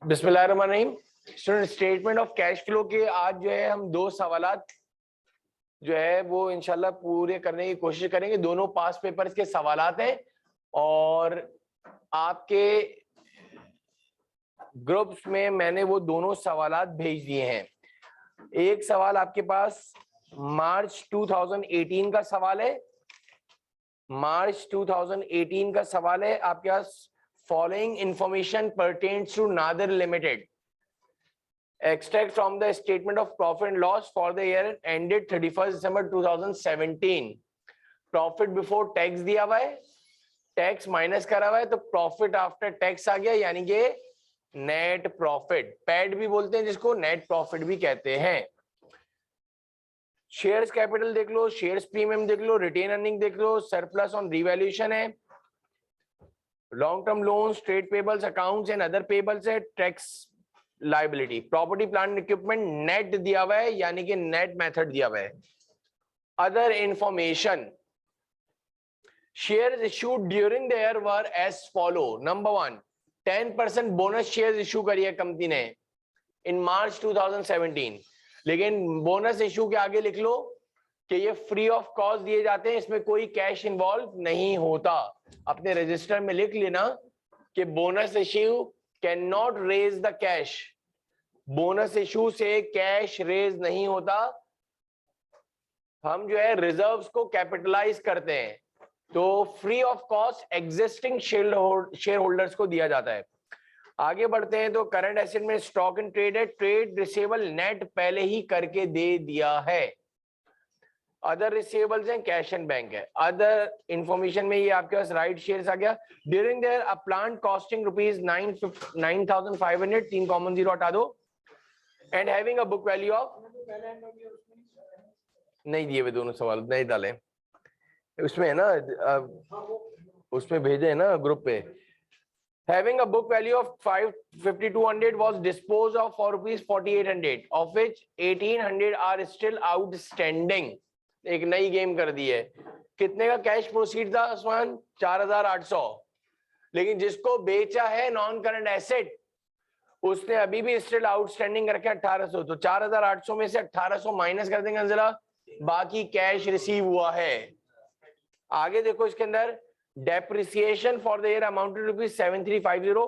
बिस्मिल्लाहिर्रहमानिर्रहीम। Student, statement of cash flow के आज जो है हम दो सवालात जो है वो इंशाल्लाह पूरे करने की कोशिश करेंगे। दोनों पास पेपर्स के सवालात हैं और आपके ग्रुप्स में मैंने वो दोनों सवालात भेज दिए हैं। एक सवाल आपके पास मार्च 2018 का सवाल है। मार्च 2018 का सवाल है आपके पास। Following information pertains to Nadir limited. Extract from the statement of profit and loss for the year ended 31st December 2017. Profit before tax दिया हुआ है, टैक्स माइनस करा हुआ है, तो प्रॉफिट आफ्टर टैक्स आ गया, यानी कि नेट प्रॉफिट। पैड भी बोलते हैं जिसको, नेट प्रॉफिट भी कहते हैं। शेयर्स कैपिटल देख लो, शेयर्स प्रीमियम देख लो, रिटेन अर्निंग देख लो, सरप्लस ऑन रिवैल्यूएशन है, long term loans, trade payables, accounts and other payables है, tax liability. Property plant equipment net दिया हुआ है, यानी कि नेट मेथड दिया हुआ है। Other information, shares issued during the year were as follow. Number 1, 10% bonus shares issue करी है कंपनी ने इन मार्च 2017, लेकिन बोनस इशू के आगे लिख लो कि ये फ्री ऑफ कॉस्ट दिए जाते हैं, इसमें कोई कैश इन्वॉल्व नहीं होता। अपने रजिस्टर में लिख लेना कि bonus issue can not raise the cash. Bonus issue से कैश रेज नहीं होता। हम जो है रिजर्व्स को कैपिटलाइज करते हैं, तो free of cost existing share holders को दिया जाता है। आगे बढ़ते हैं तो करंट एसेट में स्टॉक इन ट्रेड है, ट्रेड रिसीवेबल नेट पहले ही करके दे दिया है। अदर रिसीवेबल्स हैं, कैश एंड बैंक है। अदर इंफॉर्मेशन में ये आपके पास राइट शेयर्स आ गया। During there a plant costing ₹9,500, 3 कॉमन जीरो हटा दो, and having a book value of, नहीं दिए हुए दोनों सवाल नहीं डाले उसमें है ना, उसमें भेजे है ना ग्रुप पे। Having a book value of 5,200 was disposed of for ₹4,800, of which 1,800 are still outstanding। एक नई गेम कर दी है। कितने का कैश प्रोसीड था उस्मान? 4,800। लेकिन जिसको बेचा है नॉन करंट एसेट, उसने अभी भी स्टिल आउटस्टैंडिंग रखे 1,800। तो 4,800 में से 1,800 माइनस कर देंगे जरा, बाकी कैश रिसीव हुआ है। आगे देखो इसके अंदर, depreciation for the year amounted to ₹7,350.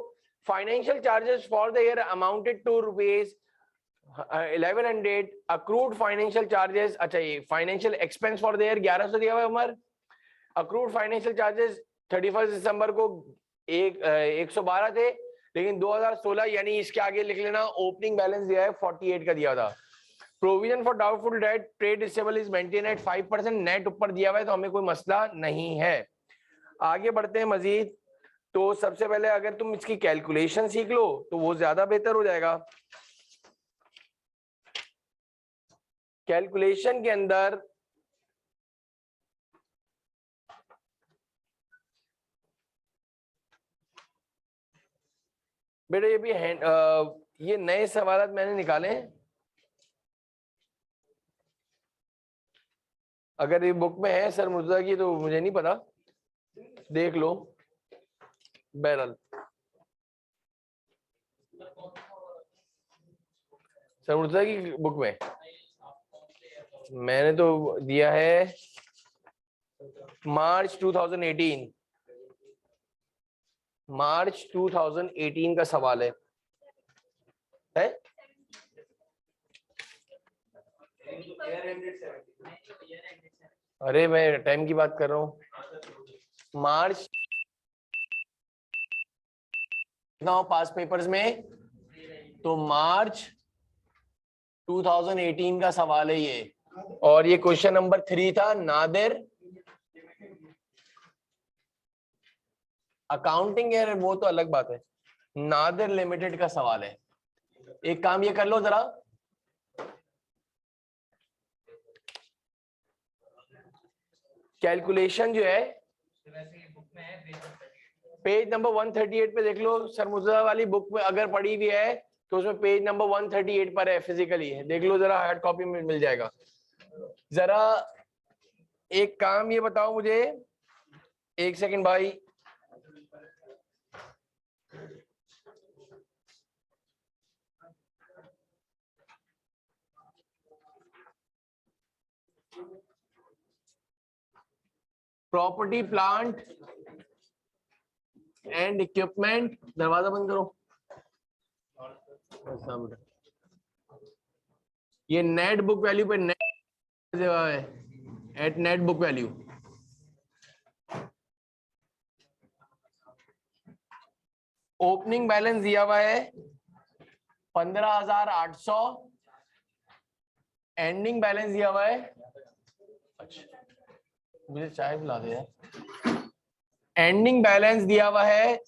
Financial charges for the year amounted to ₹1,100. Accrued financial charges, अच्छा ये financial expense for the year 1,100 दिया हुआ है उमर। Accrued financial charges 31 दिसंबर को 112 थे, लेकिन 2016 यानी इसके आगे लिख लेना ओपनिंग बैलेंस दिया है 48 का दिया था। Provision for doubtful date trade receivable is maintain at 5%, net ऊपर दिया हुआ है तो हमें कोई मसला नहीं है। आगे बढ़ते हैं मजीद। तो सबसे पहले अगर तुम इसकी कैलकुलेशन सीख लो तो वो ज्यादा बेहतर हो जाएगा। कैलकुलेशन के अंदर बेटा ये भी ये नए सवाल मैंने निकाले हैं। अगर ये बुक में है सर मुर्तजा की तो मुझे नहीं पता, देख लो। बहरहाल सर मुर्तजा की बुक में मैंने तो दिया है मार्च 2018। मार्च 2018 का सवाल है? अरे मैं टाइम की बात कर रहा हूँ। मार्च ना पास पेपर्स में, तो मार्च 2018 का सवाल है ये, और ये क्वेश्चन नंबर 3 था। नादिर अकाउंटिंग है वो तो अलग बात है, नादिर लिमिटेड का सवाल है। एक काम ये कर लो जरा, कैलकुलेशन जो है पेज नंबर 138 पे देख लो। सर मुर्तजा वाली बुक में अगर पढ़ी हुई है तो उसमें पेज नंबर 138 पर है, फिजिकली है, देख लो जरा, हार्ड कॉपी में मिल जाएगा। जरा एक काम ये बताओ मुझे, एक सेकंड भाई, प्रॉपर्टी प्लांट एंड इक्विपमेंट, दरवाजा बंद करो। ये नेट बुक वैल्यू पे नेट है, at net book value. Opening balance दिया हुआ है 15,800, एंडिंग बैलेंस दिया हुआ है, अच्छा मुझे चाय पिला दे यार। एंडिंग बैलेंस दिया हुआ है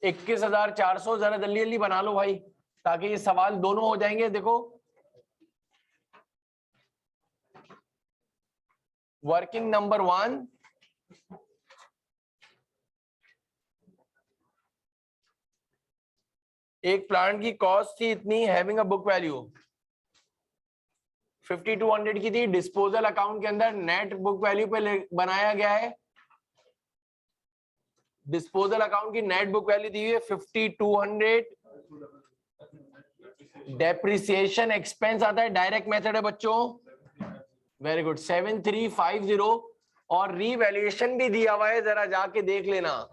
21,400। जरा जल्दी जल्दी बना लो भाई, ताकि ये सवाल दोनों हो जाएंगे। देखो वर्किंग नंबर 1, एक प्लांट की कॉस्ट थी इतनी, हैविंग अ बुक वैल्यू 5200 की थी। डिस्पोजल अकाउंट के अंदर नेट बुक वैल्यू पे बनाया गया है। डिस्पोजल अकाउंट की नेट बुक वैल्यू दी हुई है 5200। डेप्रिसिएशन एक्सपेंस आता है, डायरेक्ट मेथड है बच्चों, वेरी गुड 7350। और रीवैल्यूएशन भी दिया हुआ है, जरा जाके देख लेना।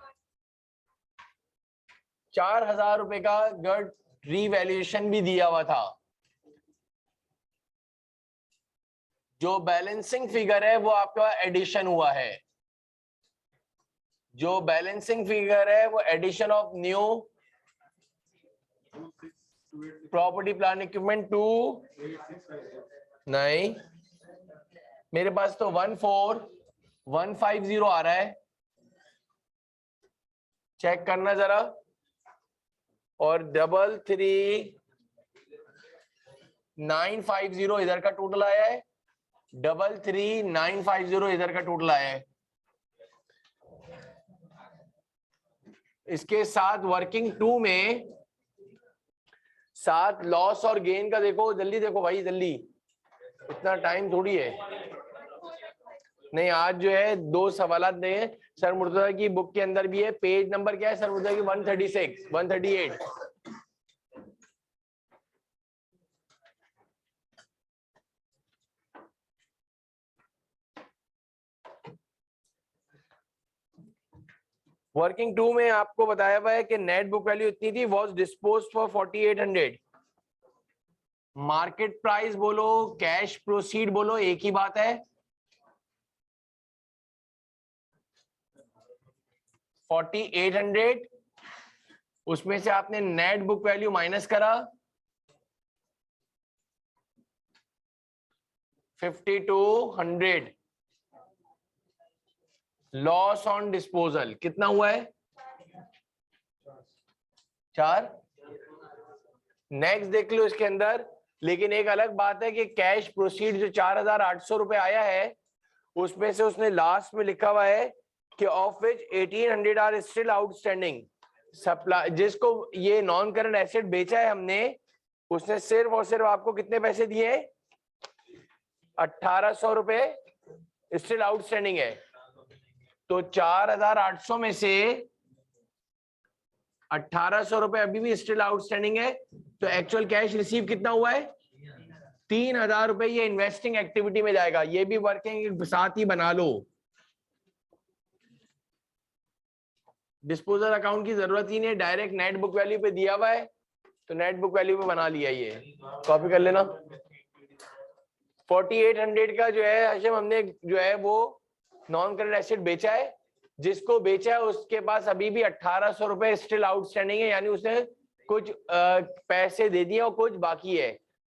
4,000 रुपए का गट रीवैल्यूएशन भी दिया हुआ था। जो बैलेंसिंग फिगर है वो आपका एडिशन हुआ है। जो बैलेंसिंग फिगर है वो addition of new property plant equipment to, नहीं मेरे पास तो 14,150 आ रहा है, चेक करना जरा। और 33,950 इधर का टोटल आया है, 33,950 इधर का टोटल आया है। इसके साथ वर्किंग 2 में साथ लॉस और गेन का देखो, जल्दी देखो भाई जल्दी, इतना टाइम थोड़ी है। नहीं आज जो है 2 सवालात नहीं है। सर मुर्तजा की बुक के अंदर भी है, पेज नंबर क्या है सर मुर्तजा की? 136 138। वर्किंग 2 में आपको बताया हुआ है कि नेट बुक वैल्यू इतनी थी, was dispose for 4800। Market price बोलो, कैश प्रोसीड बोलो, एक ही बात है। 4800, उसमें से आपने नेट बुक वैल्यू माइनस करा 5200। लॉस ऑन डिस्पोजल कितना हुआ है? 4। नेक्स्ट देख लो इसके अंदर। लेकिन एक अलग बात है कि कैश प्रोसीड जो 4,800 रुपए आया है, उसमें से उसने लास्ट में लिखा हुआ है कि of which 1800 are still outstanding. Supply जिसको ये नॉन करंट एसेट बेचा है हमने, उसने सिर्फ और सिर्फ आपको कितने पैसे दिए? 1,800 रुपए स्टिल आउटस्टैंडिंग है। तो 4,800 में से 1,800 रुपए अभी भी स्टिल आउटस्टैंडिंग है। तो एक्चुअल कैश रिसीव कितना हुआ है? 3,000 रुपए। ये इन्वेस्टिंग एक्टिविटी में जाएगा, ये भी वर्किंग साथ ही बना लो। डिस्पोजल अकाउंट की जरूरत ही नहीं, डायरेक्ट नेट बुक वैल्यू पे दिया हुआ है, तो नेट बुक वैल्यू पे बना लिया। ये कॉपी कर लेना। 4800 का जो है हशम, हमने जो है वो नॉन करंट एसेट बेचा है। जिसको बेचा है उसके पास अभी भी 1,800 रुपए स्टिल आउटस्टैंडिंग है, यानी उसने कुछ पैसे दे दिए और कुछ बाकी है।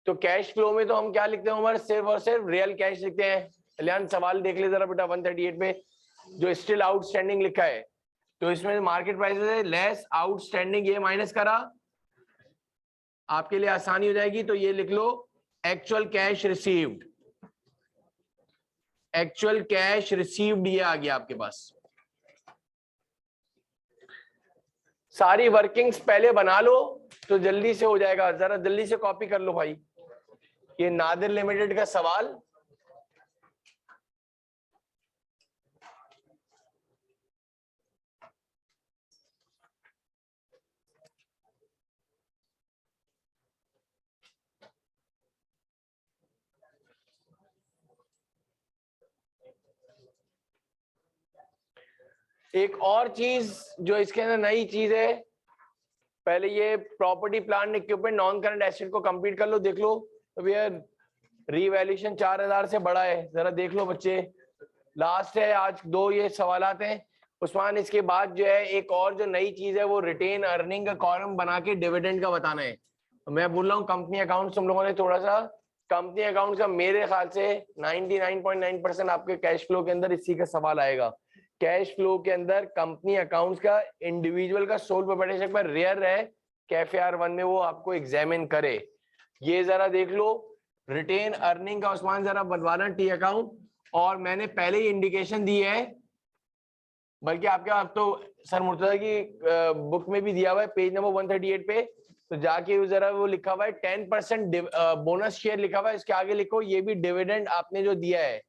तो कैश फ्लो में तो हम क्या लिखते हैं उमर? सिर्फ और सिर्फ रियल कैश लिखते हैं। कल्याण सवाल देख ले जरा बेटा, 138 में जो स्टिल आउटस्टैंडिंग लिखा है, तो इसमें मार्केट प्राइस है लेस आउटस्टैंडिंग, ये माइनस करा, आपके लिए आसानी हो जाएगी। तो ये लिख लो actual cash received. Actual cash received ये आ गया आपके पास। सारी वर्किंग्स पहले बना लो तो जल्दी से हो जाएगा। जरा जल्दी से कॉपी कर लो भाई, ये नादिर लिमिटेड का सवाल। एक और चीज जो इसके अंदर नई चीज है, पहले ये property plant equipment non current asset को कंप्लीट कर लो, देख लो भैया रीवैल्यूएशन 4000 से बड़ा है, जरा देख लो बच्चे, लास्ट है आज 2 ये सवालात हैं उस्मान। इसके बाद जो है एक और जो नई चीज है वो रिटेन अर्निंग का कॉलम बना के डिविडेंड का बताना है। मैं बोल रहा हूँ कंपनी अकाउंट तुम लोगों ने थोड़ा सा, कंपनी अकाउंट का मेरे ख्याल से 99.9% आपके कैश फ्लो के अंदर इसी का सवाल आएगा। कैश फ्लो के अंदर कंपनी अकाउंट्स का इंडिविजुअल का सोल प्रोप्राइटरशिप पर रेयर है, कैफे R1 में वो आपको एग्जामिन करे। ये जरा देख लो रिटेन अर्निंग का उस्मान जरा बनवाना टी अकाउंट, और मैंने पहले ही इंडिकेशन दी है, बल्कि आपके आप तो सर मुर्तजा की बुक में भी दिया हुआ है पेज नंबर 138 पे, तो जाके जरा वो लिखा हुआ है 10% बोनस शेयर लिखा हुआ है, इसके आगे लिखो ये भी डिविडेंड आपने जो दिया है,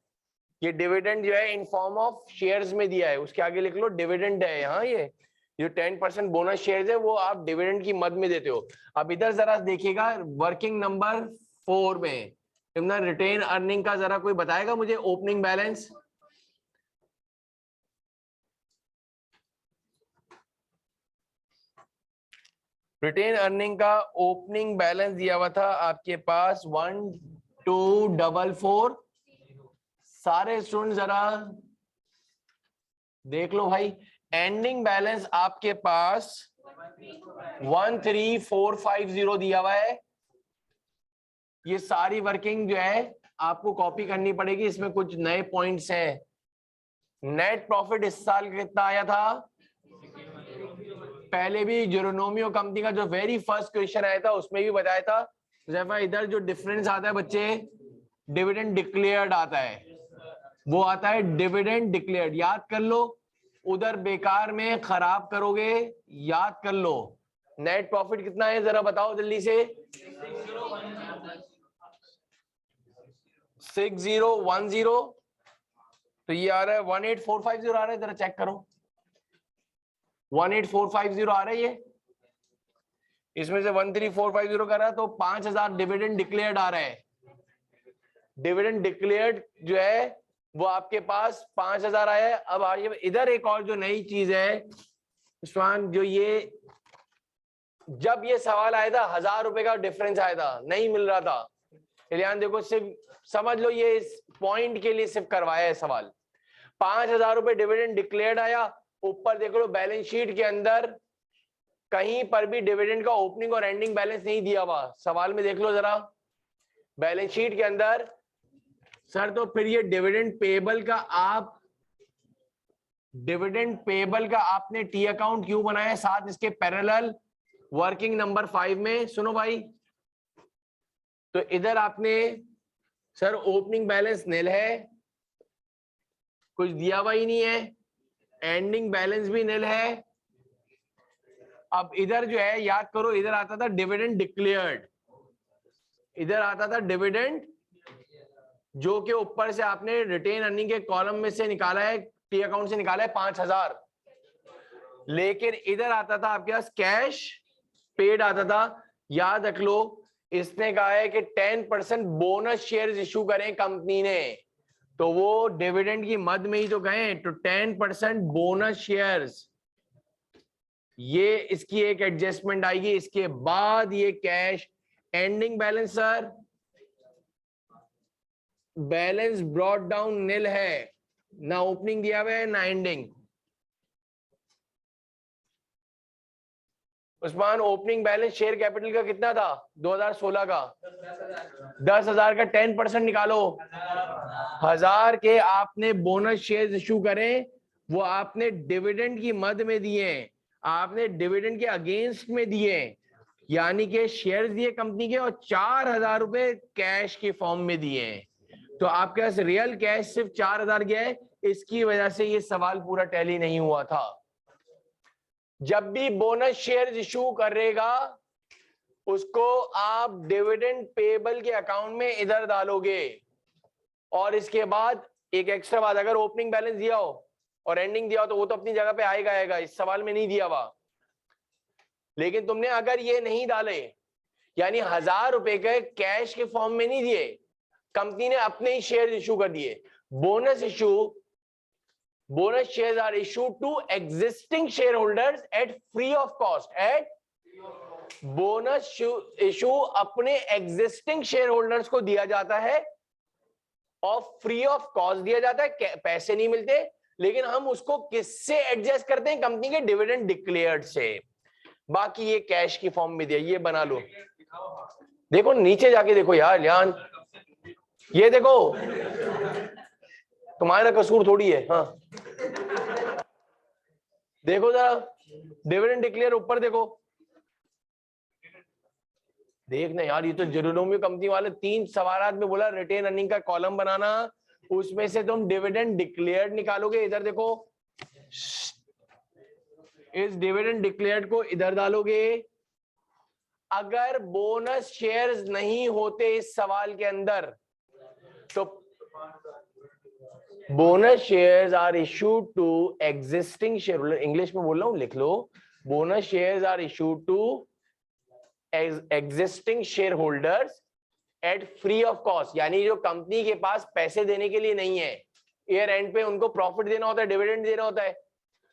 ये डिविडेंड जो है इन फॉर्म ऑफ शेयर्स में दिया है, उसके आगे लिख लो डिविडेंड है। यहाँ ये जो 10% बोनस शेयर्स है वो आप डिविडेंड की मद में देते हो। अब इधर जरा देखिएगा वर्किंग नंबर 4 में रिटेन अर्निंग का जरा कोई बताएगा मुझे ओपनिंग बैलेंस। रिटेन अर्निंग का ओपनिंग बैलेंस दिया हुआ था आपके पास 1244। सारे स्टूडेंट जरा देख लो भाई, एंडिंग बैलेंस आपके पास 13450 दिया हुआ है। ये सारी वर्किंग जो है आपको कॉपी करनी पड़ेगी, इसमें कुछ नए पॉइंट्स हैं। नेट प्रॉफिट इस साल कितना आया था, पहले भी जेरोनोमियो कंपनी का जो वेरी फर्स्ट क्वेश्चन आया था उसमें भी बताया था। जैसा इधर जो डिफरेंस आता है बच्चे, डिविडेंड डिक्लेयर्ड आता है, वो आता है डिविडेंड डिक्लेयर्ड, याद कर लो, उधर बेकार में खराब करोगे, याद कर लो। नेट प्रॉफिट कितना है जरा बताओ जल्दी से, 6010, तो ये आ रहा है 18450 आ रहा है, जरा चेक करो 18450 आ रहा है ये, इसमें से 13450 कर रहा है, तो 5000 डिविडेंड डिक्लेयर्ड आ रहा है। डिविडेंड डिक्लेयर्ड जो है वो आपके पास 5000 आया है। अब आइए इधर एक और जो नई चीज है उस्मान, जो ये जब ये सवाल आया था 1000 रुपए का डिफरेंस आया था, नहीं मिल रहा था, इलियान देखो सिर्फ समझ लो ये इस पॉइंट के लिए सिर्फ करवाया है सवाल। 5000 रुपए डिविडेंड डिक्लेयर्ड आया, ऊपर देख लो बैलेंस शीट के अंदर कहीं पर भी डिविडेंड का ओपनिंग और एंडिंग बैलेंस नहीं दिया हुआ, सवाल में देख लो जरा बैलेंस शीट के अंदर। सर तो फिर ये डिविडेंड पेएबल का आपने टी अकाउंट क्यों बनाया साथ इसके पैरेलल वर्किंग नंबर 5 में? सुनो भाई, तो इधर आपने सर ओपनिंग बैलेंस नील है, कुछ दिया हुआ ही नहीं है, एंडिंग बैलेंस भी नील है। अब इधर जो है याद करो, इधर आता था डिविडेंड डिक्लेयर्ड, इधर आता था डिविडेंड जो कि ऊपर से आपने रिटेन अर्निंग के कॉलम में से निकाला है, टी अकाउंट से निकाला है 5000, लेकिन इधर आता था आपके पास कैश पेड आता था। याद रख लो इसने कहा है कि 10% बोनस शेयर्स इशू करें कंपनी ने, तो वो डिविडेंड की मद में ही तो गए, तो 10% बोनस शेयर्स, ये इसकी एक एडजस्टमेंट आएगी। इसके बाद ये cash ending balance, sir balance brought down nil है, ना ओपनिंग दिया हुआ है ना ending. Usman opening balance share capital का कितना था 2016 का? 10,000 का 10% निकालो, 1000 के आपने बोनस शेयर इशू करें, वो आपने डिविडेंड की मद में दिए, आपने डिविडेंड के अगेंस्ट में दिए, यानी कि शेयर्स दिए कंपनी के और 4000 रुपए कैश के फॉर्म में दिए, तो आपके पास रियल कैश सिर्फ 4000 गया है। इसकी वजह से ये सवाल पूरा टैली नहीं हुआ था। जब भी बोनस शेयर्स इशू करेगा उसको आप डिविडेंड पेएबल के अकाउंट में इधर डालोगे, और इसके बाद एक एक्स्ट्रा बात, अगर ओपनिंग बैलेंस दिया हो और एंडिंग दिया हो तो वो तो अपनी जगह पे आएगा, इस सवाल में नहीं दिया हुआ। लेकिन तुमने अगर ये नहीं डाले, यानी 1000 रुपए के कैश के फॉर्म में नहीं दिए, कंपनी ने अपने ही शेयर इशू कर दिए, bonus issue bonus shares are issued to existing share holders at free of cost. At bonus issue अपने एग्जिस्टिंग शेयर होल्डर्स को दिया जाता है और फ्री ऑफ कॉस्ट दिया जाता है, पैसे नहीं मिलते। लेकिन हम उसको किससे एडजस्ट करते हैं? कंपनी के डिविडेंड डिक्लेयर्ड से। बाकी ये कैश की फॉर्म में दिया, ये बना लो। देखो नीचे जाके देखो यार, यान ये देखो, तुम्हारा कसूर थोड़ी है। हाँ देखो जरा, डिविडेंड डिक्लेयर ऊपर देखो, देखना यार, ये तो जेरोनोमी कंपनी वाले 3 सवाल में बोला रिटेन अर्निंग का कॉलम बनाना, उसमें से तुम डिविडेंड डिक्लेयर्ड निकालोगे। इधर देखो, इस डिविडेंड डिक्लेयर्ड को इधर डालोगे। अगर बोनस शेयर्स नहीं होते इस सवाल के अंदर, तो bonus shares are issued to existing share holder, English में बोल रहा हूं, लिख लो, bonus shares are issued to existing share holders at free of cost. यानी जो कंपनी के पास पैसे देने के लिए नहीं है, ईयर एंड पे उनको प्रॉफिट देना होता है, डिविडेंड देना होता है,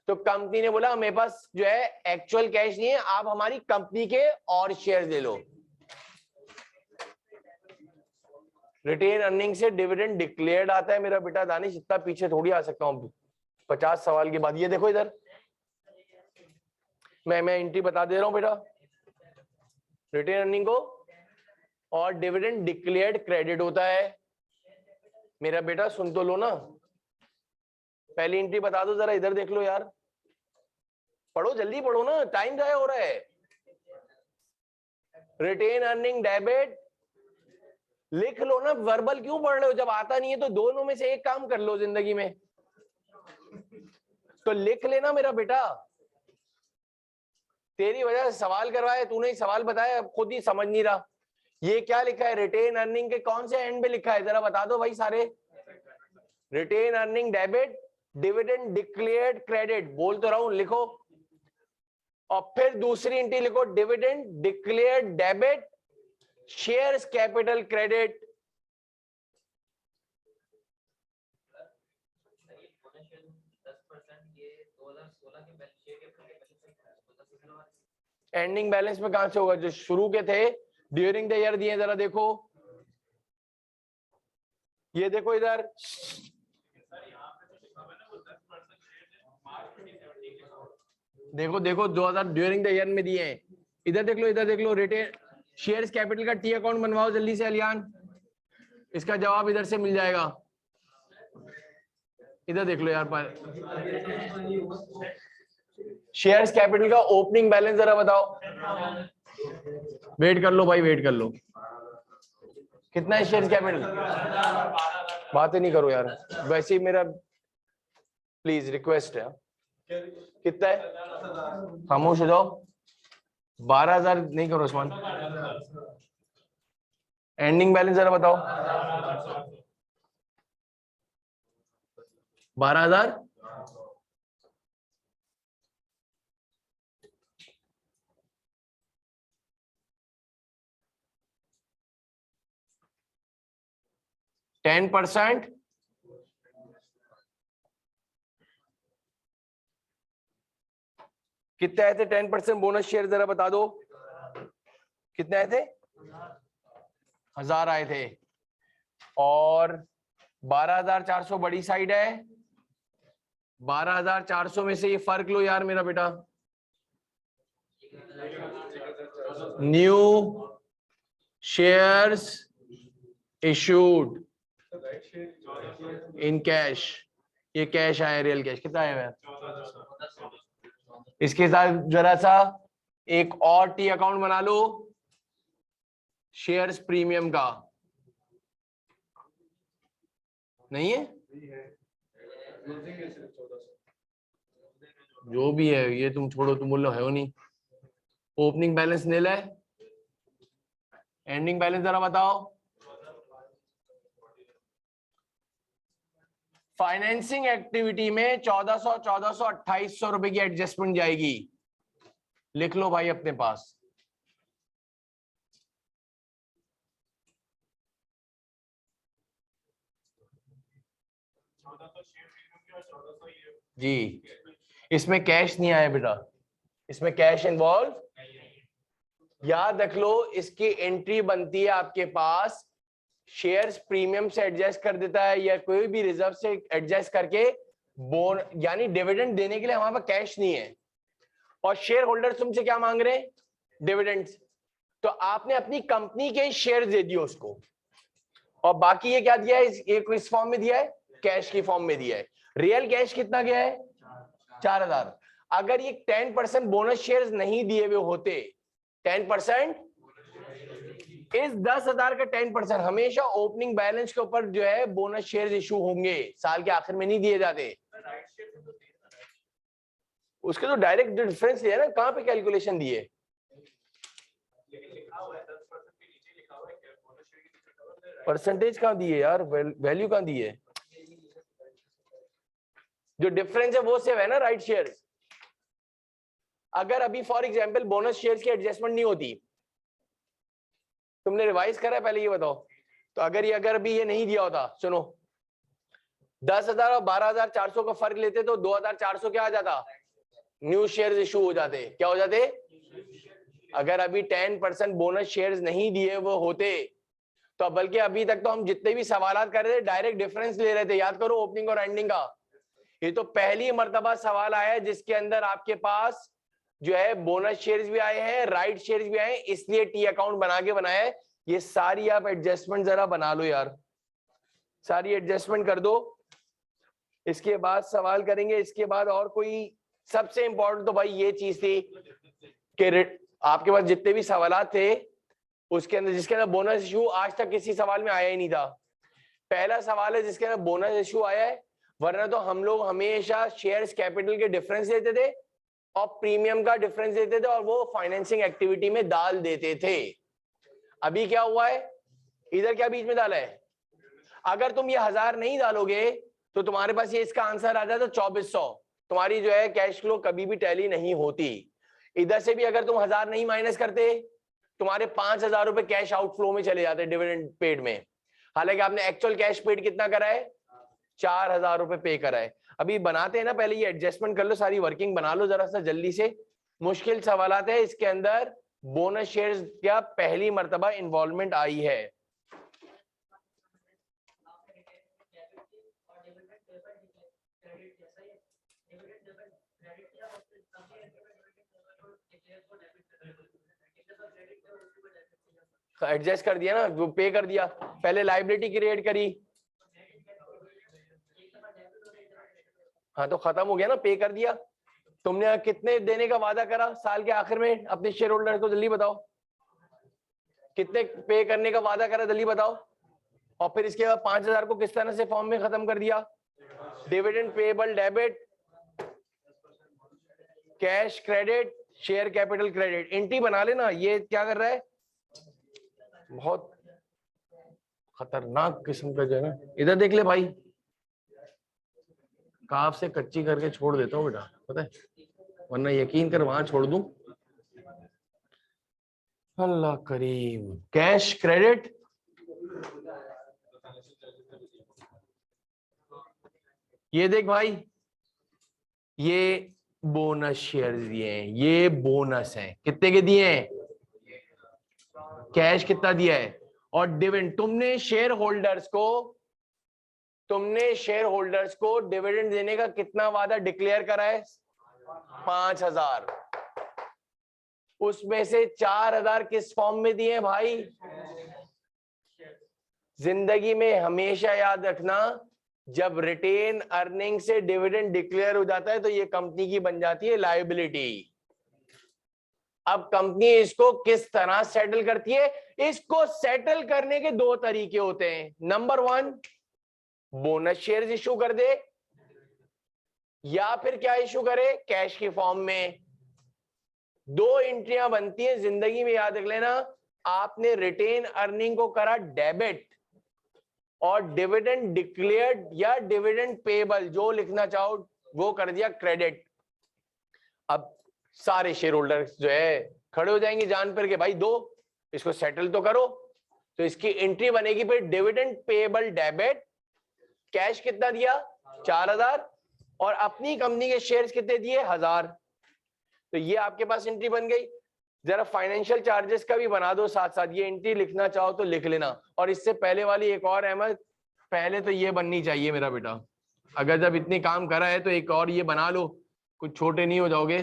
तो कंपनी ने बोला मेरे पास जो है एक्चुअल कैश नहीं है, आप हमारी कंपनी के और शेयर दे लो। रिटेन अर्निंग से डिविडेंड डिक्लेयर्ड आता है मेरा बेटा दानिश, इतना पीछे थोड़ी आ सकता हूं 50 सवाल के बाद। ये देखो इधर, मैं एंट्री बता दे रहा हूं बेटा, रिटेन अर्निंग को और डिविडेंड डिक्लेयर्ड क्रेडिट होता है। मेरा बेटा सुन तो लो ना, पहली एंट्री बता दो जरा, इधर देख लो यार, पढ़ो जल्दी पढ़ो ना, टाइम जाया हो रहा है। रिटेन अर्निंग डेबिट लिख लो ना, वर्बल क्यों पढ़ रहे हो? जब आता नहीं है तो दोनों में से एक काम कर लो जिंदगी में, तो लिख लेना मेरा बेटा। तेरी वजह से सवाल करवाया, तूने सवाल बताया, खुद ही समझ नहीं रहा। ये क्या लिखा है? रिटेन अर्निंग के कौन से एंड पे लिखा है जरा बता दो भाई सारे। Retain earning debit, dividend declared credit, बोल तो रहा हूं, लिखो। और फिर दूसरी एंट्री लिखो, dividend declared debit shares capital credit. Ending balance में कहां से होगा? जो शुरू के थे ड्यूरिंग द ईयर दिए, जरा देखो, ये देखो इधर, देखो देखो 2000 ड्यूरिंग द ईयर में दिए हैं। इधर देख लो, इधर देख लो, रिटेन शेयर्स कैपिटल का टी अकाउंट बनवाओ जल्दी से अलियान, इसका जवाब इधर से मिल जाएगा। इधर देख लो यार, शेयर्स कैपिटल का ओपनिंग बैलेंस जरा बताओ। वेट कर लो भाई, वेट कर लो, कितना है शेयर्स कैपिटल? बातें नहीं करो यार, वैसे ही मेरा प्लीज रिक्वेस्ट है। कितना है? खामोश हो जाओ। 12,000 नहीं करो उस्मान। एंडिंग बैलेंस जरा बताओ। 12,000। टेन %। कितने आए थे 10% बोनस शेयर जरा बता दो, कितने आए थे? 1000 आए थे। और 12,400 बड़ी साइड है, 12,400 में से ये फर्क लो यार मेरा बेटा। New shares issued in cash, ये कैश आया, रियल कैश कितना आया? इसके साथ जरा सा एक और टी अकाउंट बना लो शेयर्स प्रीमियम का, नहीं है? जो भी है ये तुम छोड़ो, तुम बोलो है वो नहीं। ओपनिंग बैलेंस नील है, एंडिंग बैलेंस जरा बताओ। फाइनेंसिंग एक्टिविटी में 1400, 1400, 2800 रुपए की एडजस्टमेंट जाएगी, लिख लो भाई अपने पास। जी, इसमें कैश नहीं आया बेटा, इसमें कैश इन्वॉल्व। याद रख लो, इसकी एंट्री बनती है आपके पास, शेयर्स प्रीमियम से एडजस्ट कर देता है या कोई भी रिजर्व से एडजस्ट करके बोन, यानी डिविडेंड देने के लिए हमारे पास कैश नहीं है और शेयर होल्डर्स तुमसे क्या मांग रहे हैं, डिविडेंड्स। तो आपने अपनी कंपनी के शेयर दे दिए उसको, और बाकी ये क्या दिया है, इस फॉर्म में दिया है, कैश की फॉर्म में दिया है। रियल कैश कितना गया है, 4000। अगर ये 10% बोनस शेयर्स नहीं दिए हुए होते, 10% इस 10,000 का 10% हमेशा ओपनिंग बैलेंस के ऊपर जो है बोनस शेयर्स इशू होंगे, साल के आखिर में नहीं दिए जाते। उसके तो डायरेक्ट डिफरेंस है ना, कहां पे कैलकुलेशन दिए, परसेंटेज कहां दिए यार, वैल्यू कहां दिए, जो डिफरेंस है वो सेव है ना, राइट शेयर्स। अगर अभी फॉर एग्जांपल बोनस शेयर्स की एडजस्टमेंट नहीं होती, तुमने रिवाइज करा है पहले ये बताओ, तो अगर अभी ये नहीं दिया होता, सुनो 10,000 और 12,400 का फर्क लेते तो 2,400 क्या आ जाता, न्यू शेयर्स इशू हो जाते, क्या हो जाते। अगर अभी 10% बोनस शेयर्स नहीं दिए वो होते, तो बल्कि अभी तक तो हम जितने भी सवाल कर रहे थे डायरेक्ट डिफरेंस ले रहे थे, याद करो ओपनिंग और एंडिंग का। ये तो पहली मर्तबा सवाल आया है जिसके अंदर आपके पास जो है बोनस शेयर्स भी आए हैं, राइट शेयर्स भी आए हैं, इसलिए टी अकाउंट बना के बनाया है। ये सारी आप एडजस्टमेंट जरा बना लो यार, सारी एडजस्टमेंट कर दो, इसके बाद सवाल करेंगे। इसके बाद और कोई सबसे इंपॉर्टेंट तो भाई ये चीज थी कि आपके पास जितने भी सवाल थे उसके अंदर, जिसके अंदर बोनस इशू आज तक किसी सवाल में आया ही नहीं था, पहला सवाल है जिसके अंदर बोनस इशू आया है। वरना तो हम लोग हमेशा शेयर्स कैपिटल के डिफरेंस देते थे और प्रीमियम का डिफरेंस देते थे और वो फाइनेंसिंग एक्टिविटी में डाल देते थे। अभी क्या हुआ है, इधर क्या बीच में डाला है, अगर तुम ये 1000 नहीं डालोगे तो तुम्हारे पास ये इसका आंसर आ जाता 2400, तुम्हारी जो है कैश फ्लो कभी भी टैली नहीं होती। इधर से भी अगर तुम 1000 नहीं माइनस करते, तुम्हारे 5,000 रुपए कैश आउटफ्लो में चले जाते डिविडेंड पेड में। हालांकि आपने एक्चुअल कैश पेड कितना करा है, 4,000 रुपए पे करा है। अभी बनाते हैं ना, पहले ये एडजस्टमेंट कर लो, सारी वर्किंग बना लो जरा सा जल्दी से। मुश्किल सवालात है, इसके अंदर बोनस शेयर्स क्या पहली मर्तबा इन्वॉल्वमेंट आई है। एडजस्ट कर दिया ना, वो पे कर दिया, पहले लायबिलिटी क्रिएट करी, हाँ तो खत्म हो गया ना, पे कर दिया। तुमने कितने देने का वादा करा साल के आखिर में अपने शेयर होल्डर को, जल्दी बताओ कितने पे करने का वादा करा, जल्दी बताओ। और फिर इसके बाद 5,000 को किस तरह से फॉर्म में खत्म कर दिया, dividend payable debit, cash credit, share capital credit. Entry बना लेना, ये क्या कर रहा है, बहुत खतरनाक किस्म का जो है ना। इधर देख ले भाई, काफ से कच्ची करके छोड़ देता हूँ बेटा, पता है, वरना यकीन कर वहां छोड़ दूं। अल्लाह करीम, कैश क्रेडिट, ये देख भाई, ये बोनस शेयर्स दिए हैं, ये बोनस हैं, कितने के दिए हैं, कैश कितना दिया है, और डिविडेंड तुमने शेयर होल्डर्स को डिविडेंड देने का कितना वादा डिक्लेयर करा है, 5,000। उसमें से 4,000 किस फॉर्म में दिए भाई। जिंदगी में हमेशा याद रखना, जब रिटेन अर्निंग से डिविडेंड डिक्लेयर हो जाता है तो ये कंपनी की बन जाती है लायबिलिटी। अब कंपनी इसको किस तरह सेटल करती है, इसको सेटल करने के दो तरीके होते हैं। नंबर 1, बोनस शेयर्स इशू कर दे, या फिर क्या इशू करे, कैश की फॉर्म में। दो एंट्रियां बनती हैं जिंदगी में, याद रख लेना। आपने रिटेन अर्निंग को करा डेबिट और डिविडेंड डिक्लेयर्ड या डिविडेंड पेएबल, जो लिखना चाहो वो कर दिया क्रेडिट। अब सारे शेयर होल्डर्स जो है खड़े हो जाएंगे जान पर के भाई दो, इसको सेटल तो करो। तो इसकी एंट्री बनेगी फिर डिविडेंड पेएबल डेबिट, कैश कितना दिया 4,000, और अपनी कंपनी के शेयर्स कितने दिए 1000, तो ये आपके पास एंट्री बन गई। जरा फाइनेंशियल चार्जेस का भी बना दो साथ साथ, ये एंट्री लिखना चाहो तो लिख लेना। और इससे पहले वाली एक और, अहमद पहले तो ये बननी चाहिए मेरा बेटा, अगर जब इतनी काम करा है तो एक और ये बना लो, कुछ छोटे नहीं हो जाओगे।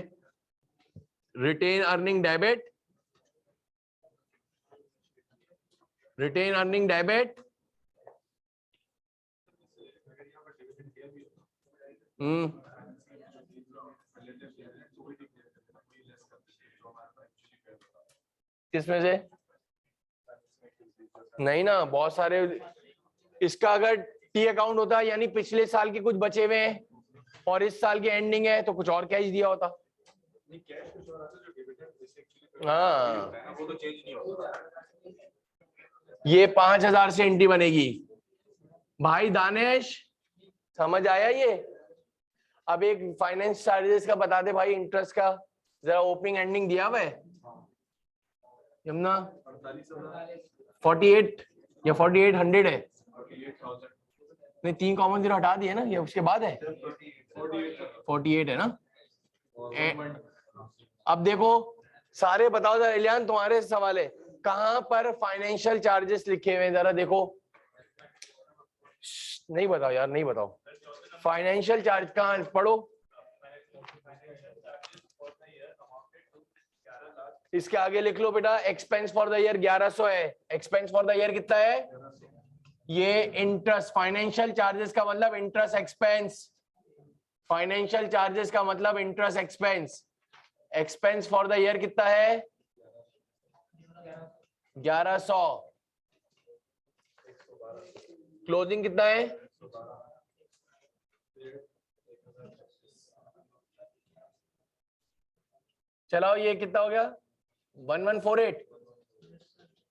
Retain earning debit, retain earning debit, किसमें से? नहीं ना, बहुत सारे। इसका अगर टी अकाउंट होता यानी पिछले साल के कुछ बचे हुए हैं और इस साल की एंडिंग है तो कुछ और कैश दिया होता। हाँ, ये 5000 से एंट्री बनेगी भाई दानेश, समझ आया ये? अब एक फाइनेंस चार्जेस का बता दे भाई, इंटरेस्ट का जरा, ओपनिंग एंडिंग दिया हुआ है यमुना? 48 या 4800 है? नहीं, 3 कॉमन जीरो हटा दिए ना, ये उसके बाद है 48 है ना? अब देखो सारे बताओ जरा, इलियान तुम्हारे सवाल है, कहां पर फाइनेंशियल चार्जेस लिखे हुए हैं जरा देखो। नहीं बताओ यार, नहीं बताओ। फाइनेंशियल चार्ज कहां पढ़ो, इसके आगे लिख लो बेटा, एक्सपेंस फॉर द ईयर 1100 है। एक्सपेंस फॉर द ईयर कितना है? ये इंटरेस्ट, फाइनेंशियल चार्जेस का मतलब इंटरेस्ट एक्सपेंस, फाइनेंशियल चार्जेस का मतलब interest expense. Expense for the year कितना है? 1100। क्लोजिंग कितना है? चलाओ, ये कितना हो गया? 1148।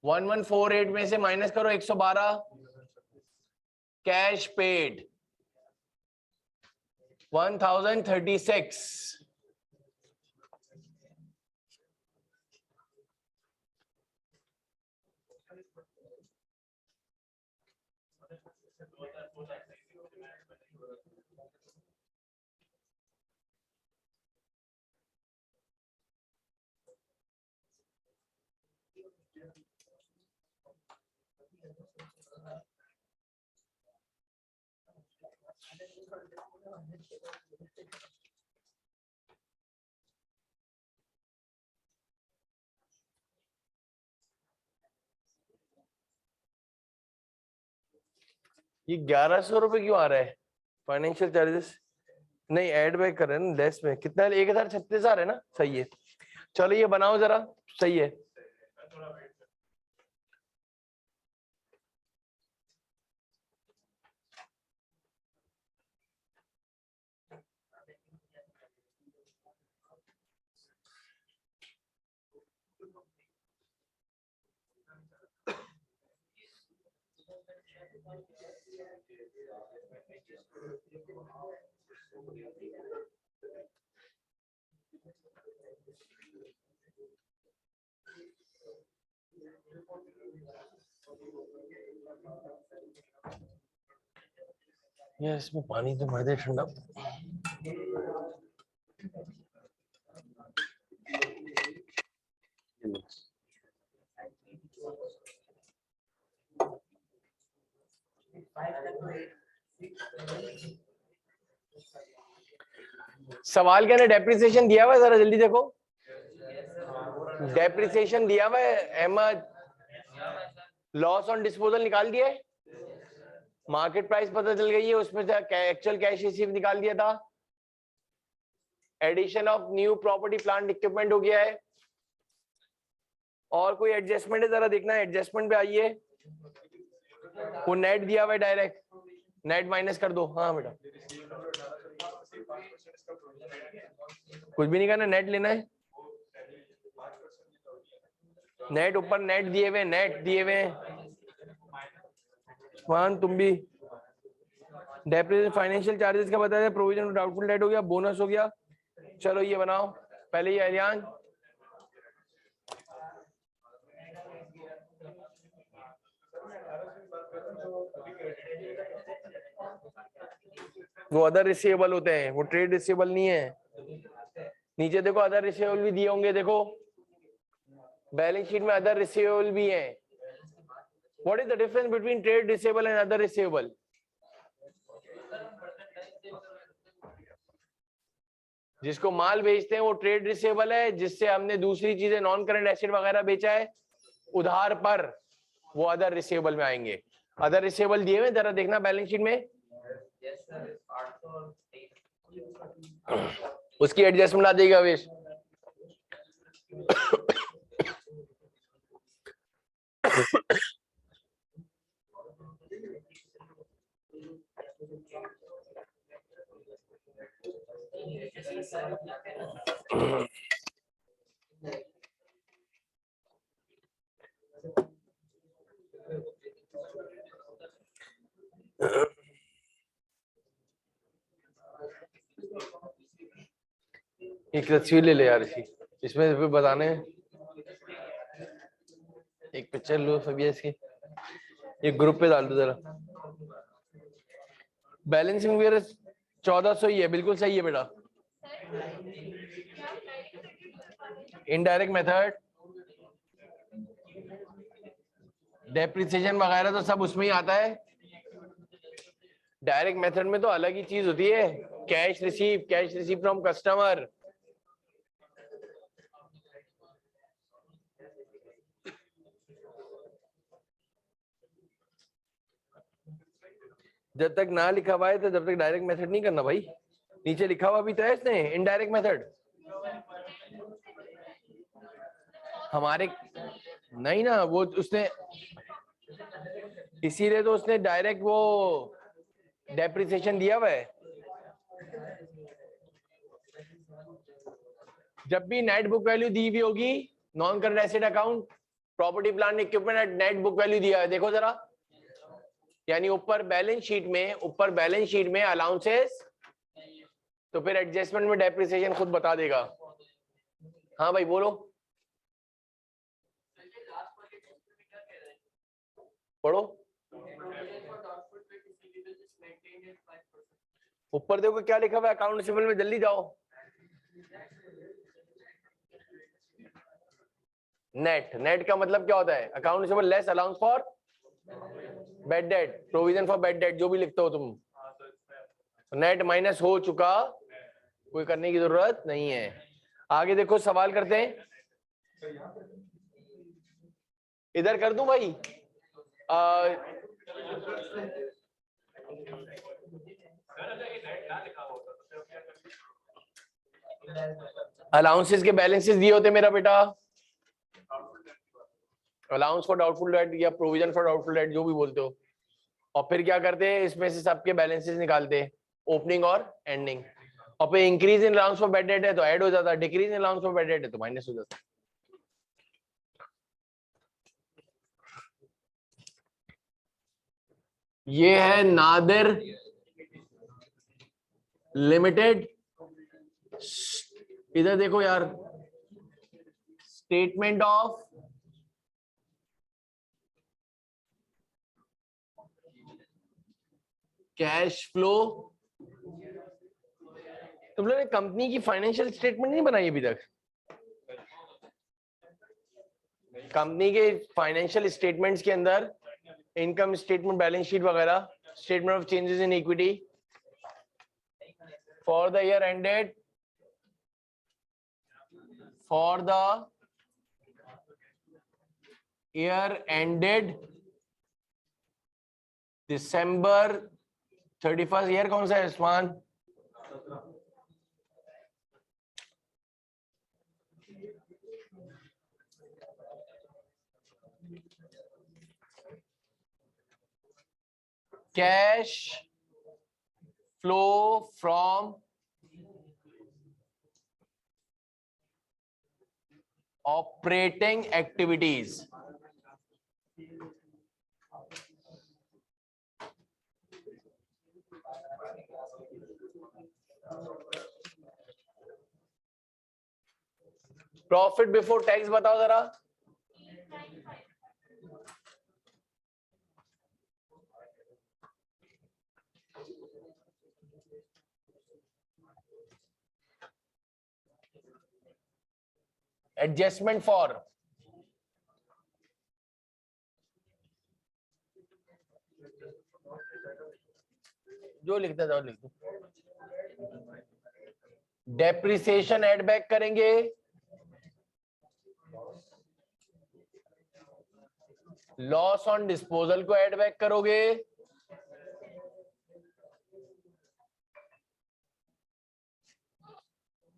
1148 में से माइनस करो 112, कैश पेड 1036। ये 1100 रुपए क्यों आ रहा है फाइनेंशियल चार्जेस? नहीं, ऐड बैक कर रहे हैं ना, लेस में कितना है? 1036 है ना? सही है। चलो ये बनाओ जरा, सही है। यार इसमें पानी तो भर दे ठंडा। सवाल क्या है? डेप्रिसिएशन दिया हुआ है, जरा जल्दी देखो। डेप्रिसिएशन दिया हुआ है अहमद। लॉस ऑन डिस्पोजल निकाल दिया है, मार्केट प्राइस पता चल गई है, उसमें से एक्चुअल कैश रिसीव निकाल दिया था, addition of new property plant equipment हो गया है। और कोई एडजस्टमेंट है जरा देखना है, एडजस्टमेंट पे आइए। वो नेट दिया हुआ है, डायरेक्ट नेट माइनस कर दो। हाँ बेटा, कुछ भी नहीं करना, नेट लेना है। नेट ऊपर नेट दिए हुए, नेट दिए हुए। मान तुम भी डेप्रिसिएशन फाइनेंशियल चार्जेस का बताया, प्रोविजन डाउटफुल डेट हो गया, बोनस हो गया। चलो ये बनाओ पहले, ये अलियान वो अदर रिसीवेबल होते हैं, वो ट्रेड रिसीवेबल नहीं है। नीचे देखो अदर रिसीवेबल भी दिए होंगे, देखो बैलेंस शीट में अदर रिसीवेबल भी है। What is the difference between trade receivable and other receivable? जिसको माल बेचते हैं वो ट्रेड रिसीवेबल है, जिससे हमने दूसरी चीजें नॉन करंट एसेट वगैरह बेचा है उधार पर, वो अदर रिसीवेबल में आएंगे। अदर रिसीवेबल दिए हुए जरा देखना बैलेंस शीट में, उसकी एडजस्टमेंट आ जाएगी अवेश। एक तस्वीर ले ले यार इसकी, इसमें फिर बताने एक पिक्चर लो सभी इसकी, एक ग्रुप पे डाल दो जरा। बैलेंसिंग फिगर 1400 ही है, बिल्कुल सही है बेटा। इनडायरेक्ट मेथड, डेप्रिसिएशन वगैरह तो सब उसमें ही आता है। डायरेक्ट मेथड में तो अलग ही चीज होती है, कैश रिसीव फ्रॉम कस्टमर। जब तक ना लिखा हुआ है तो जब तक डायरेक्ट मेथड नहीं करना भाई। नीचे लिखा हुआ भी तो है इसने इनडायरेक्ट मेथड। हमारे नहीं ना, वो उसने इसीलिए तो उसने डायरेक्ट वो डेप्रिसिएशन दिया हुआ है। जब भी नेट बुक वैल्यू दी हुई होगी non current asset account, property plant equipment net book value दिया है, देखो जरा। यानी ऊपर बैलेंस शीट में अलाउंसेस, तो फिर एडजस्टमेंट में डेप्रिसिएशन खुद बता देगा। हाँ भाई बोलो, पढ़ो। ऊपर देखो क्या लिखा हुआ है अकाउंट रिसीवेबल में, जल्दी जाओ। नेट का मतलब क्या होता है? Account receivable less allowance for bad debt, provision for bad debt, जो भी लिखते हो तुम। नेट माइनस हो चुका, कोई करने की जरूरत नहीं है। आगे देखो सवाल करते हैं, इधर कर दूं भाई। अलाउंसेस के बैलेंसेस दिए होते मेरा बेटा, अलाउंस फॉर डाउटफुल डेट या प्रोविजन फॉर डाउटफुल डेट, जो भी बोलते हो। और फिर क्या करते हैं, इसमें से सबके बैलेंसेस निकालते हैं, ओपनिंग और एंडिंग। और फिर increase in allowance for bad debt है तो ऐड हो जाता है, decrease in allowance for bad debt है तो माइनस हो जाता है। ये है नादिर लिमिटेड। इधर देखो यार, स्टेटमेंट ऑफ कैश फ्लो। तुम लोगों ने कंपनी की फाइनेंशियल स्टेटमेंट नहीं बनाई अभी तक? कंपनी के फाइनेंशियल स्टेटमेंट्स के अंदर इनकम स्टेटमेंट, बैलेंस शीट वगैरह, statement of changes in equity for the year ended, for the year ended December 31, year कौन सा है Usman? Cash flow from operating activities. Profit before tax बताओ जरा। एडजस्टमेंट फॉर, जो लिखता जाओ लिख दो। डेप्रिसिएशन एड बैक करेंगे, लॉस ऑन डिस्पोजल को एड बैक करोगे,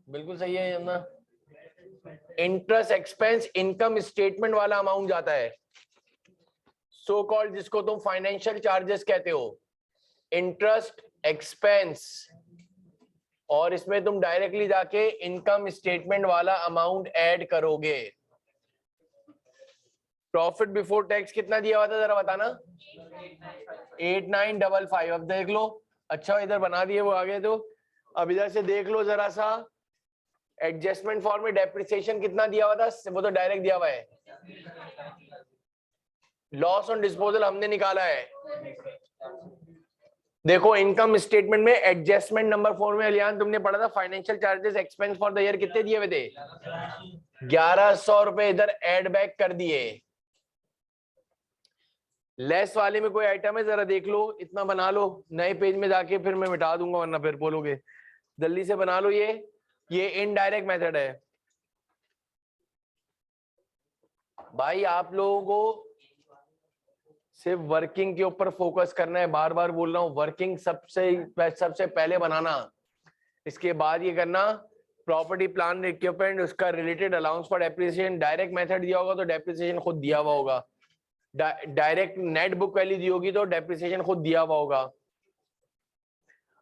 बिल्कुल सही है ना। इंटरेस्ट एक्सपेंस इनकम स्टेटमेंट वाला अमाउंट जाता है, सो कॉल्ड, जिसको तुम फाइनेंशियल चार्जेस कहते हो, इंटरेस्ट एक्सपेंस, और इसमें तुम डायरेक्टली जाके इनकम स्टेटमेंट वाला अमाउंट ऐड करोगे। प्रॉफिट बिफोर टैक्स कितना दिया हुआ था जरा बताना, 8955। अब देख लो, अच्छा इधर बना दिए वो आगे, तो अब इधर से देख लो जरा सा, एडजस्टमेंट फॉर में डेप्रिसिएशन कितना दिया हुआ था, वो तो डायरेक्ट दिया हुआ है। लॉस ऑन डिस्पोजल हमने निकाला है। देखो इनकम स्टेटमेंट में एडजस्टमेंट नंबर 4 में अलियान तुमने पढ़ा था, financial charges expense for the year कितने दिए हुए थे, 1100 रुपए इधर एड बैक कर दिए। लेस वाले में कोई आइटम है जरा देख लो, इतना बना लो, नए पेज में जाके फिर मैं मिटा दूंगा वरना फिर बोलोगे। जल्दी से बना लो, ये इनडायरेक्ट मेथड है भाई। आप लोगों को सिर्फ वर्किंग के ऊपर फोकस करना है, बार बार बोल रहा हूँ, वर्किंग सबसे पहले बनाना, इसके बाद ये करना प्रॉपर्टी प्लांट इक्विपमेंट, उसका related allowance for depreciation. Direct method दिया होगा तो डेप्रिसिएशन खुद दिया हुआ होगा, डायरेक्ट नेट बुक वैल्यू दी होगी तो डेप्रिसिएशन खुद दिया हुआ होगा।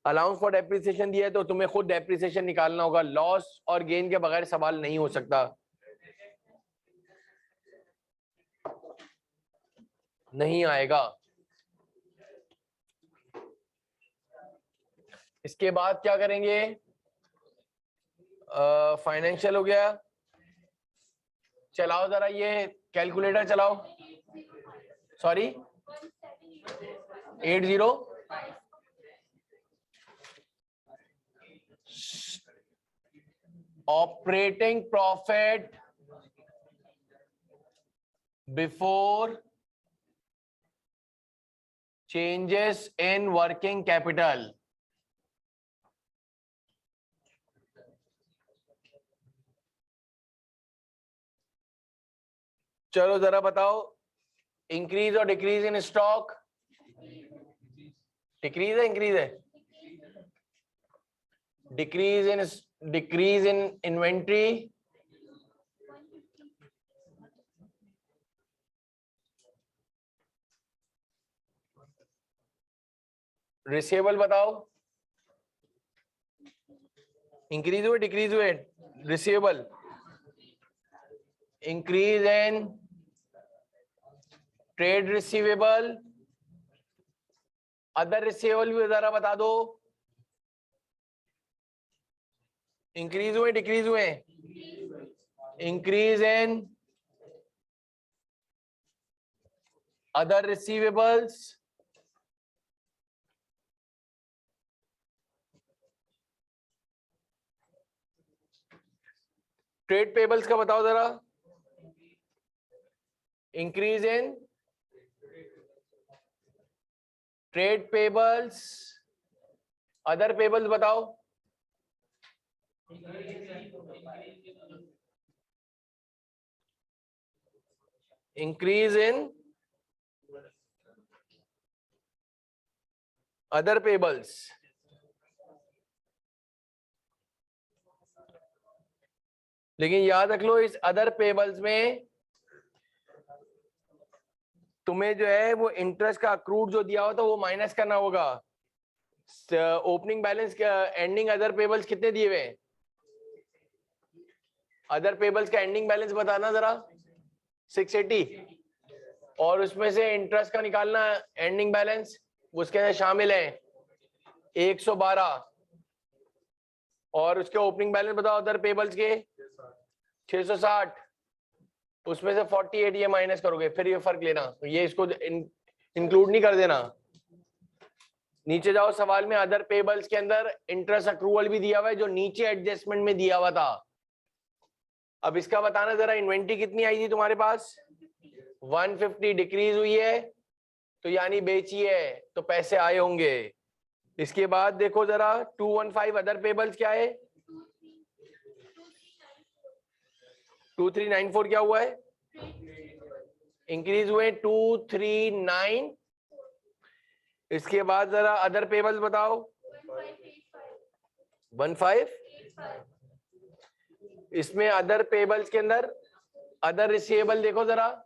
अलाउंस फॉर डेप्रिसिएशन दिया है तो तुम्हें खुद डेप्रिसिएशन निकालना होगा। लॉस और गेन के बगैर सवाल नहीं हो सकता, नहीं आएगा। इसके बाद क्या करेंगे, फाइनेंशियल हो गया, चलाओ जरा ये कैलकुलेटर चलाओ, sorry 80 operating profit before changes in working capital. चलो जरा बताओ, इंक्रीज और डिक्रीज इन स्टॉक, डिक्रीज है इंक्रीज है, डिक्रीज इन इन्वेंट्री, रिसीवेबल बताओ, इंक्रीज हुए डिक्रीज हुए, receivable, increase in trade receivable, other receivable भी जरा बता दो, इंक्रीज हुए डिक्रीज हुए, increase in other receivables, trade payables का बताओ जरा, increase in trade payables, other payables बताओ, इंक्रीज इन अदर पेबल्स। लेकिन याद रख लो, इस अदर पेबल्स में तुम्हें जो है वो इंटरेस्ट का अक्रूड जो दिया होता है वो माइनस करना होगा। Opening balance, ending other payables कितने दिए हुए हैं, अदर पेबल्स का एंडिंग बैलेंस बताना जरा, 680, और उसमें से इंटरेस्ट का निकालना एंडिंग बैलेंस, उसके अंदर शामिल है 112, और उसके ओपनिंग बैलेंस बताओ अदर पेबल्स के 660, उसमें से 48 ये माइनस करोगे, फिर ये फर्क लेना, तो ये इसको इंक्लूड नहीं कर देना। नीचे जाओ, सवाल में अदर पेबल्स के अंदर इंटरेस्ट अक्रूवल भी दिया हुआ है जो नीचे एडजस्टमेंट में दिया हुआ था। अब इसका बताना जरा, इन्वेंट्री कितनी आई थी तुम्हारे पास? 150 डिक्रीज हुई है, तो यानी बेची है, तो पैसे आए होंगे। इसके बाद देखो जरा 215 अदर पेबल्स क्या है? 2394 क्या हुआ है? इंक्रीज हुए 239। इसके बाद जरा अदर पेबल्स बताओ। 15। इसमें अदर पेबल्स के अंदर अदर रिसीवेबल देखो जरा,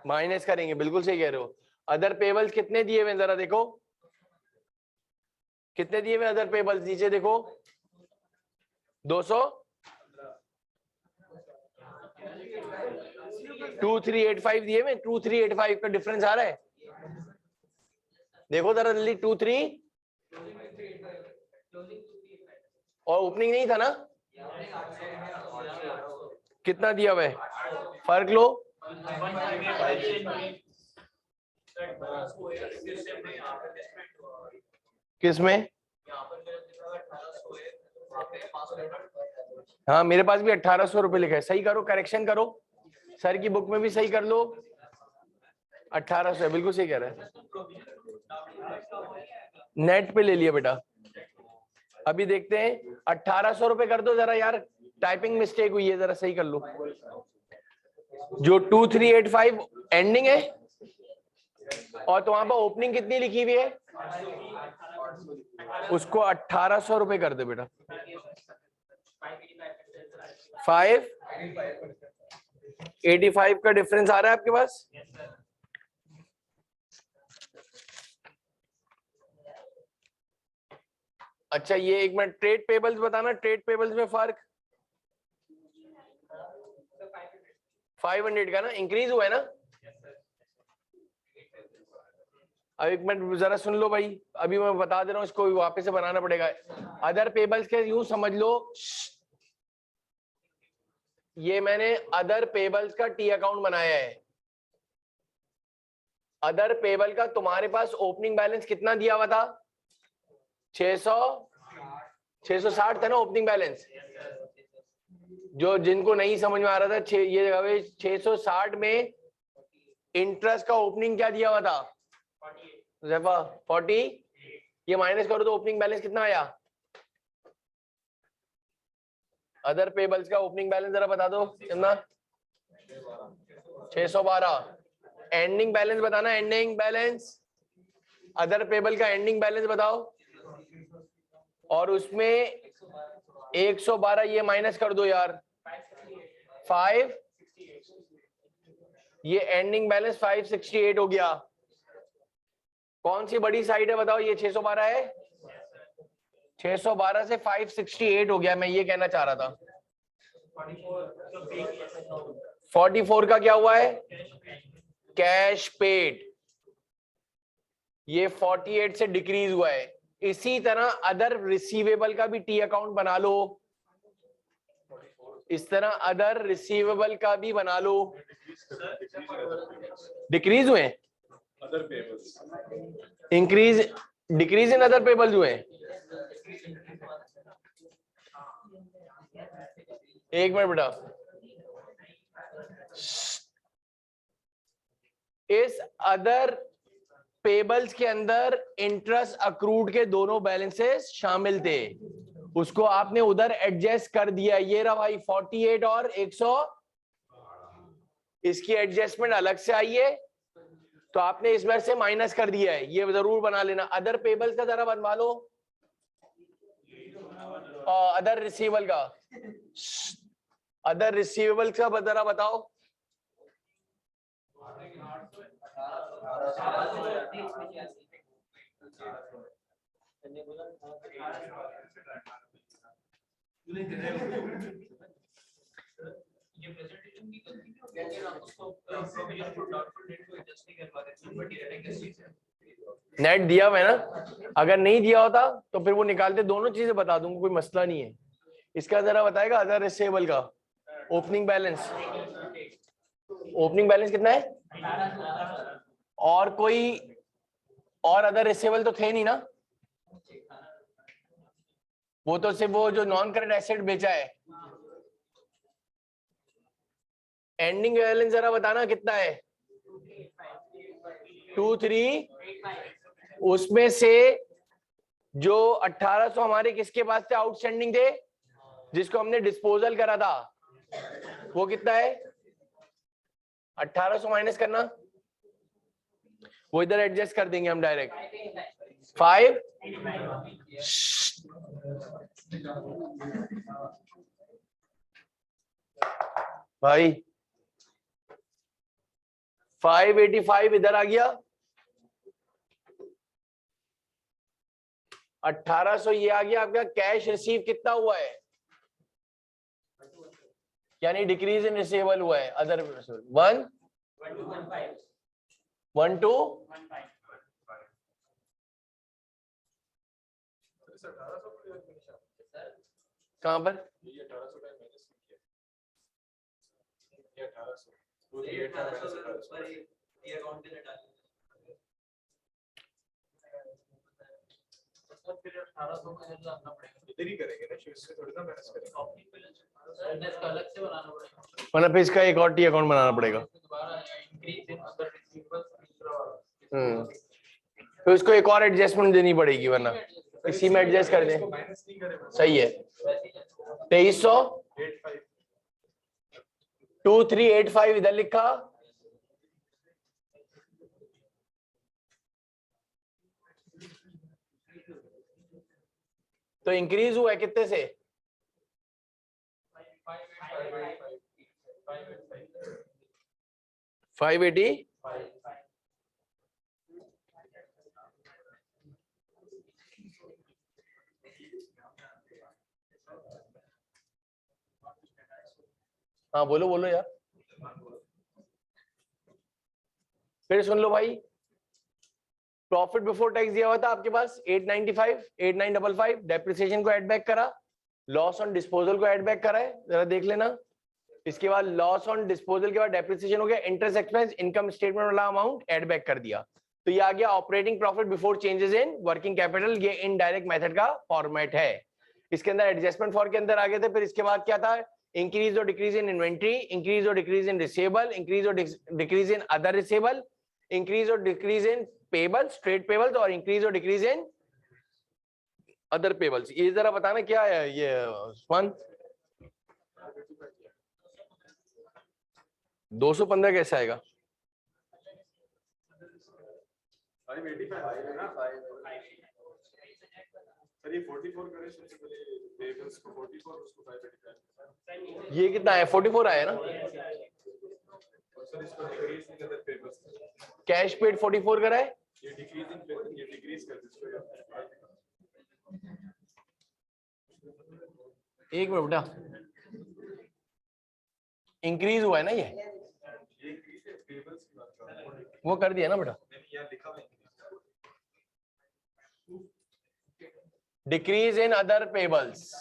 माइनस करेंगे, बिल्कुल सही कह रहे हो। अदर पेबल्स कितने दिए हुए जरा देखो, कितने दिए हुए अदर पेबल्स? नीचे देखो 200, 2385 दिए हुए। 2385 का डिफरेंस आ रहा है, देखो जरा जल्दी। 23 और ओपनिंग नहीं था ना, कितना दिया हुआ है? फर्क लो। किसमें? हाँ मेरे पास भी 1800 रुपए लिखा है। सही करो, करेक्शन करो, सर की बुक में भी सही कर लो। 1800 है, बिल्कुल सही कह रहा है। नेट पे ले लिया बेटा। अभी देखते हैं 1800 रुपए कर दो जरा यार, टाइपिंग मिस्टेक हुई है, जरा सही कर लो। जो 2385 एंडिंग है और तो वहां पर ओपनिंग कितनी लिखी हुई है, उसको 1800 रुपए कर दे बेटा। 585 का डिफरेंस आ रहा है आपके पास? अच्छा ये एक मिनट, ट्रेड पेबल्स बताना, ट्रेड पेबल्स में फर्क 500 का ना इंक्रीज हुआ है ना। अब एक मिनट जरा सुन लो भाई, अभी मैं बता दे रहा हूँ, इसको वापस से बनाना पड़ेगा। अदर पेबल्स के यूं समझ लो, ये मैंने अदर पेबल्स का टी अकाउंट बनाया है। अदर पेबल का तुम्हारे पास ओपनिंग बैलेंस कितना दिया हुआ था? 660 था ना ओपनिंग बैलेंस। जो जिनको नहीं समझ में आ रहा था, ये 660 में इंटरेस्ट का ओपनिंग क्या दिया हुआ था? 40। ये माइनस करो तो ओपनिंग बैलेंस कितना आया? अदर पेबल्स का ओपनिंग बैलेंस जरा बता दो कितना? 612। एंडिंग बैलेंस बताना, एंडिंग बैलेंस अदर पेबल का एंडिंग बैलेंस बताओ, और उसमें 112 ये माइनस कर दो यार। 5, ये एंडिंग बैलेंस 568 हो गया। कौन सी बड़ी साइड है बताओ? ये 612 है, 612 से 568 हो गया, मैं ये कहना चाह रहा था। 44 का क्या हुआ है? कैश पेड, ये 48 से डिक्रीज हुआ है। इसी तरह अदर रिसीवेबल का भी टी अकाउंट बना लो, इस तरह अदर रिसीवेबल का भी बना लो। डिक्रीज हुए, increase, decrease in other payables हुए। एक मिनट बेटा, इस अदर पेबल्स के अंदर इंटरेस्ट अक्रूड के दोनों बैलेंसेस शामिल थे, उसको आपने उधर एडजस्ट कर दिया। ये रहा भाई 48 और 100, इसकी एडजस्टमेंट अलग से आई है, तो आपने इस बार से माइनस कर दिया है, ये जरूर बना लेना। अदर पेबल्स का जरा बनवा लो, अदर रिसीवेबल का, अदर रिसीवेबल का जरा बताओ। नेट दिया हुआ है ना, अगर नहीं दिया होता तो फिर वो निकालते, दोनों चीजें बता दूंगा, कोई मसला नहीं है। इसका जरा बताएगा अदर रिसीवेबल का ओपनिंग बैलेंस, ओपनिंग बैलेंस कितना है? और कोई और अदर रिसीवेबल तो थे नहीं ना, वो तो सिर्फ वो जो नॉन करंट एसेट बेचा है। एंडिंग बैलेंस जरा बताना कितना है? 2385। उसमें से जो 1800 हमारे किसके पास थे, आउटस्टैंडिंग थे, जिसको हमने डिस्पोजल करा था, वो कितना है? 1800 माइनस करना, वो इधर एडजस्ट कर देंगे हम डायरेक्ट। 5 भाई 585 इधर आ गया, 1800 ये आ गया आपका। कैश रिसीव कितना हुआ है, यानी डिक्रीज इन रिसीवेबल हुआ है अदर 112 कहां पर? मतलब इसका एक और टी अकाउंट बनाना पड़ेगा। तो इसको एक और एडजस्टमेंट देनी पड़ेगी, वरना इसी में एडजस्ट कर दें। सही है, 2300 2385 इधर लिखा, तो इंक्रीज हुआ है कितने से? 580। हाँ बोलो बोलो यार, फिर सुन लो भाई। प्रॉफिट बिफोर टैक्स दिया हुआ था आपके पास 895 8955, डेप्रिसिएशन को ऐड बैक करा, लॉस ऑन डिस्पोजल को ऐड बैक करा है, जरा देख लेना। इसके बाद लॉस ऑन डिस्पोजल के बाद डेप्रिसिएशन हो गया, इंटरेस्ट एक्सपेंस इनकम स्टेटमेंट वाला अमाउंट ऐड बैक कर दिया, तो ये आ गया operating profit before changes in working capital. ये इनडायरेक्ट मेथड का फॉर्मेट है। इसके अंदर एडजस्टमेंट फॉर के अंदर आ गए थे। फिर इसके बाद क्या था? इंक्रीज और डिक्रीज इन इन्वेंट्री, इंक्रीज और डिक्रीज इन रिसीवेबल, इंक्रीज और decrease in other receivable, increase और decrease in payables, trade payables, और इंक्रीज और डिक्रीज इन अदर पेबल्स। ये जरा बताना क्या है ये उस्मान? 215 कैसे आएगा? 585 ये कितना है? 44 आया ना? कैश पेड 44 करा है, एक मिनट बेटा, इंक्रीज हुआ है ना ये, वो कर दिया ना बेटा। Decrease in other payables,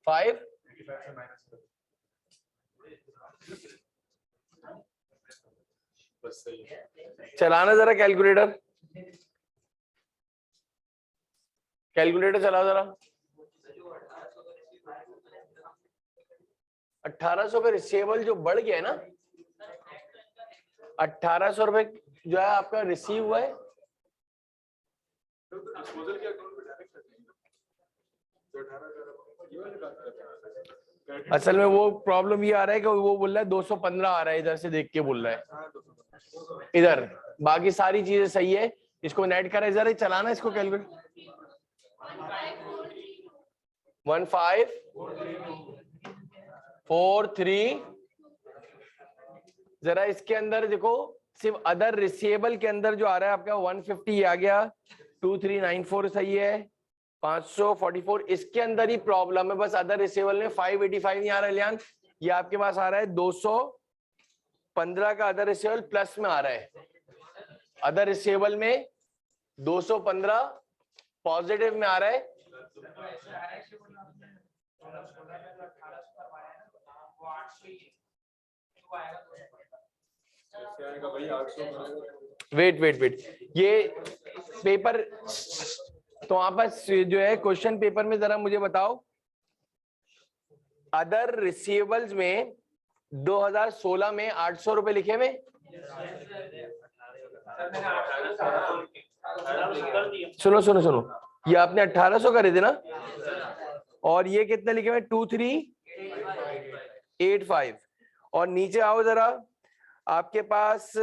five चलाना जरा कैलकुलेटर, कैलकुलेटर चलाओ जरा। 1800 पे रिसीवेबल जो बढ़ गया है ना, 1800 रुपए जो है आपका रिसीव हुआ है, असल में वो प्रॉब्लम ये आ रहा है कि वो बोल रहा है 215 आ रहा है, इधर से देख के बोल रहा है इधर, बाकी सारी चीजें सही है। इसको नेट करा जरा, चलाना इसको कैलकुलेट। 1543 जरा इसके अंदर देखो, सिर्फ अदर रिसीवेबल के अंदर जो आ रहा है आपका 150 आ गया, 2394 सही है, 544 इसके अंदर ही प्रॉब्लम है, बस अदर रिसीवेबल में 585 नहीं आ रहा है लियान, ये आपके पास आ रहा है 215 का अदर रिसीवेबल प्लस में आ रहा है। अदर रिसीवेबल में 215 पॉजिटिव में आ रहा है, वेट वेट वेट, ये पेपर तो आप बस जो है क्वेश्चन पेपर में जरा मुझे बताओ, अदर रिसीवेबल्स में 2016 में 800 रुपए लिखे हुए, सुनो सुनो सुनो, ये आपने 1800 करे थे ना, और ये कितने लिखे हुए 2385, और नीचे आओ जरा, आपके पास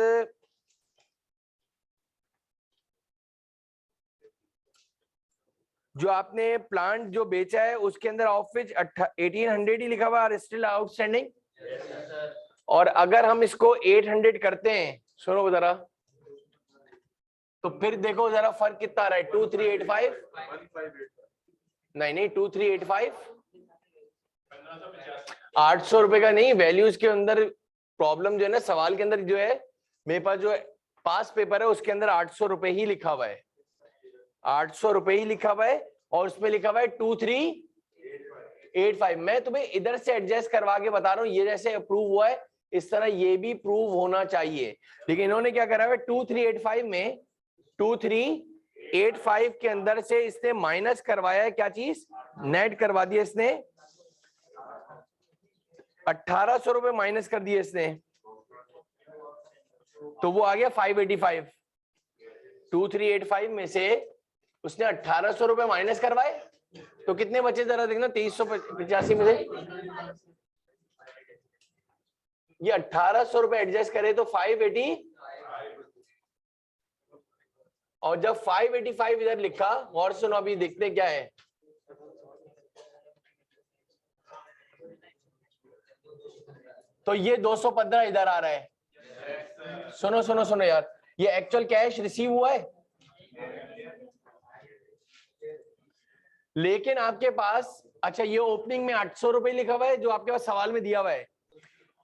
जो आपने प्लांट जो बेचा है उसके अंदर ऑफ विच 1800 ही लिखा हुआ है स्टिल आउटस्टैंडिंग, और अगर हम इसको 800 करते हैं, सुनो जरा, तो फिर देखो जरा फर्क कितना आ रहा है, 2385, नहीं 2385, 800 रुपए का नहीं, वैल्यूज के अंदर प्रॉब्लम जो है ना, सवाल के अंदर जो है मेरे पास जो पास पेपर है उसके अंदर 800 रुपए ही लिखा हुआ है, 800 रुपए ही लिखा हुआ है, और उसमें लिखा हुआ है 2385। मैं तुम्हें इधर से एडजस्ट करवा के बता रहा हूँ, ये जैसे अप्रूव हुआ है इस तरह ये भी प्रूव होना चाहिए, लेकिन इन्होंने क्या करा है 2385 में 2385 के अंदर से इसने माइनस करवाया है, क्या चीज नेट करवा दिया इसने, 1800 रुपए माइनस कर दिए इसने, तो वो आ गया 585। 2385 में से उसने 1800 रुपए माइनस करवाए, तो कितने बचे जरा देखना, 2385 में से ये 1800 रुपए एडजस्ट करे तो 580, और जब 585 इधर लिखा, और सुनो अभी देखते क्या है, तो ये 215 इधर आ रहा है, सुनो सुनो सुनो यार, ये एक्चुअल कैश रिसीव हुआ है, लेकिन आपके पास अच्छा ये ओपनिंग में 800 रुपए लिखा हुआ है जो आपके पास सवाल में दिया हुआ है,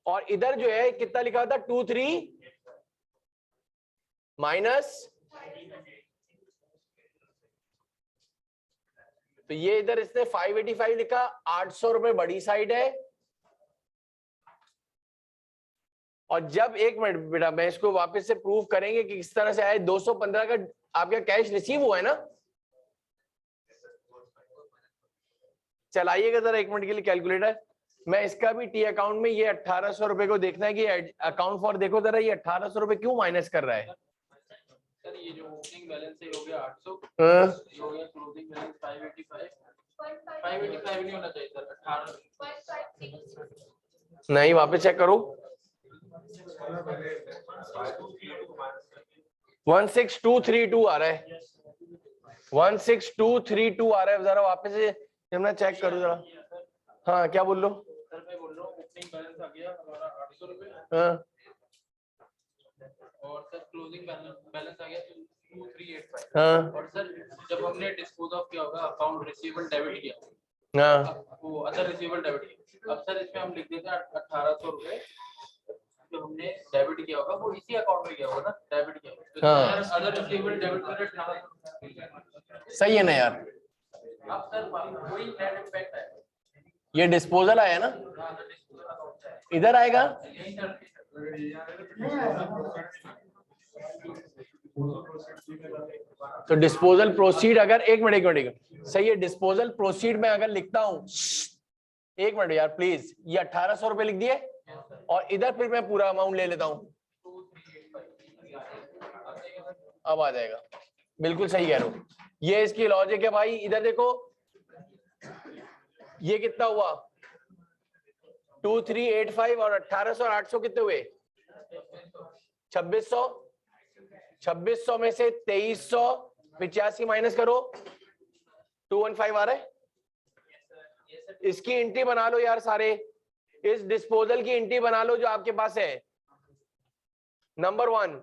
और इधर जो है कितना लिखा हुआ था 23 माइनस, तो ये इधर इसने 585 लिखा, 800 रुपए बड़ी साइड है, और जब एक मिनट बेटा मैं इसको वापस से प्रूव करेंगे कि किस तरह से आए, 215 का आपका कैश रिसीव हुआ है ना, चलाइएगा जरा एक मिनट के लिए कैलकुलेटर, मैं इसका भी टी अकाउंट में ये 1800 रुपए को देखना है कि अकाउंट फॉर, देखो जरा ये 1800 रुपए क्यों माइनस कर रहा है, सर ये जो ओपनिंग बैलेंस है हो गया 800, ये हो गया क्लोजिंग बैलेंस 585, 585 नहीं होना चाहिए सर, 18 नहीं वापस चेक करो, 16232 आ रहा है, 16232 आ रहा है, जरा वापस से मैं चेक करूं जरा, हाँ क्या बोल लो सर, मैं बोल रहा हूँ ओपनिंग बैलेंस आ गया हमारा 800 रुपए, हाँ, और सर क्लोजिंग बैलेंस आ गया 2385, हाँ, और सर जब हमने डिस्पोज ऑफ किया होगा अकाउंट रिसीवेबल डेबिट किया, हाँ, वो अदर रिसीवेबल डेबिट किया, अब सर इसमें हम लिख देते हैं 1800 रुपए जो हमने डेबिट किया होगा वो इसी अकाउंट में किया होगा ना, डेबिट किया होगा, हाँ, अदर रिसीवेबल डेबिट कर 1800, सही है ना यार, अब सर वही नेट इम्पैक्ट है, ये डिस्पोजल आया ना, इधर आएगा, तो डिस्पोजल प्रोसीड अगर एक मिनट सही है, डिस्पोजल प्रोसीड में अगर लिखता हूं, एक मिनट यार प्लीज, ये 1800 रुपए लिख दिए, और इधर फिर मैं पूरा अमाउंट ले लेता हूं, अब आ जाएगा, बिल्कुल सही कह रहे हो, ये इसकी लॉजिक है भाई, इधर देखो ये कितना हुआ 2385, और 1800 और 800 कितने हुए 2600, 2600 में से 2385 माइनस करो, 215 आ रहा है, इसकी एंट्री बना लो यार सारे, इस डिस्पोजल की एंट्री बना लो जो आपके पास है, नंबर 1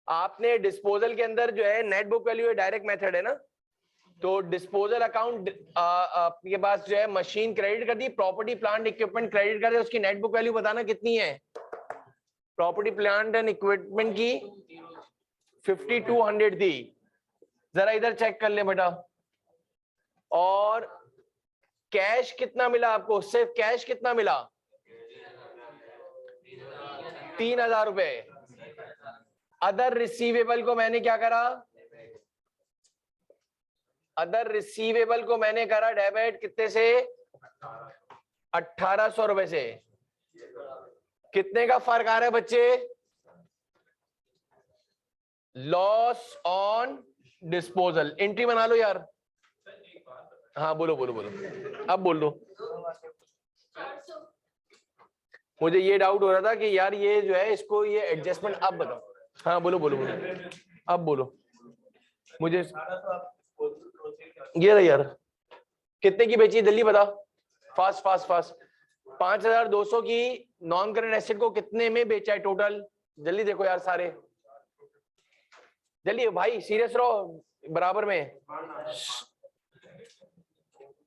आपने डिस्पोजल के अंदर जो है net book value direct method है ना, तो डिस्पोजल अकाउंट आपके पास जो है मशीन क्रेडिट कर दी, प्रॉपर्टी प्लांट इक्विपमेंट क्रेडिट कर दे, उसकी नेट बुक वैल्यू बताना कितनी है, प्रॉपर्टी प्लांट एंड इक्विपमेंट की 5200 थी, जरा इधर चेक कर ले बेटा, और कैश कितना मिला आपको, सिर्फ कैश कितना मिला 3,000 रुपए। अदर रिसीवेबल को मैंने क्या करा, अदर रिसीवेबल को मैंने करा डेबिट कितने से, 1,800 रुपए से। कितने का फर्क आ रहा है बच्चे, लॉस ऑन डिस्पोजल। एंट्री बना लो यार। हाँ बोलो बोलो बोलो, अब बोल दो। मुझे ये डाउट हो रहा था कि यार ये जो है इसको ये एडजस्टमेंट अब बताओ। हाँ बोलो बोलो बोलो, अब बोलो मुझे। ये रहा यार, कितने की बेची जल्दी बता, फास्ट फास्ट फास्ट। 5,200 की नॉन करंट एसेट को कितने में बेचा है टोटल, जल्दी देखो यार सारे, जल्दी भाई सीरियस रहो बराबर में।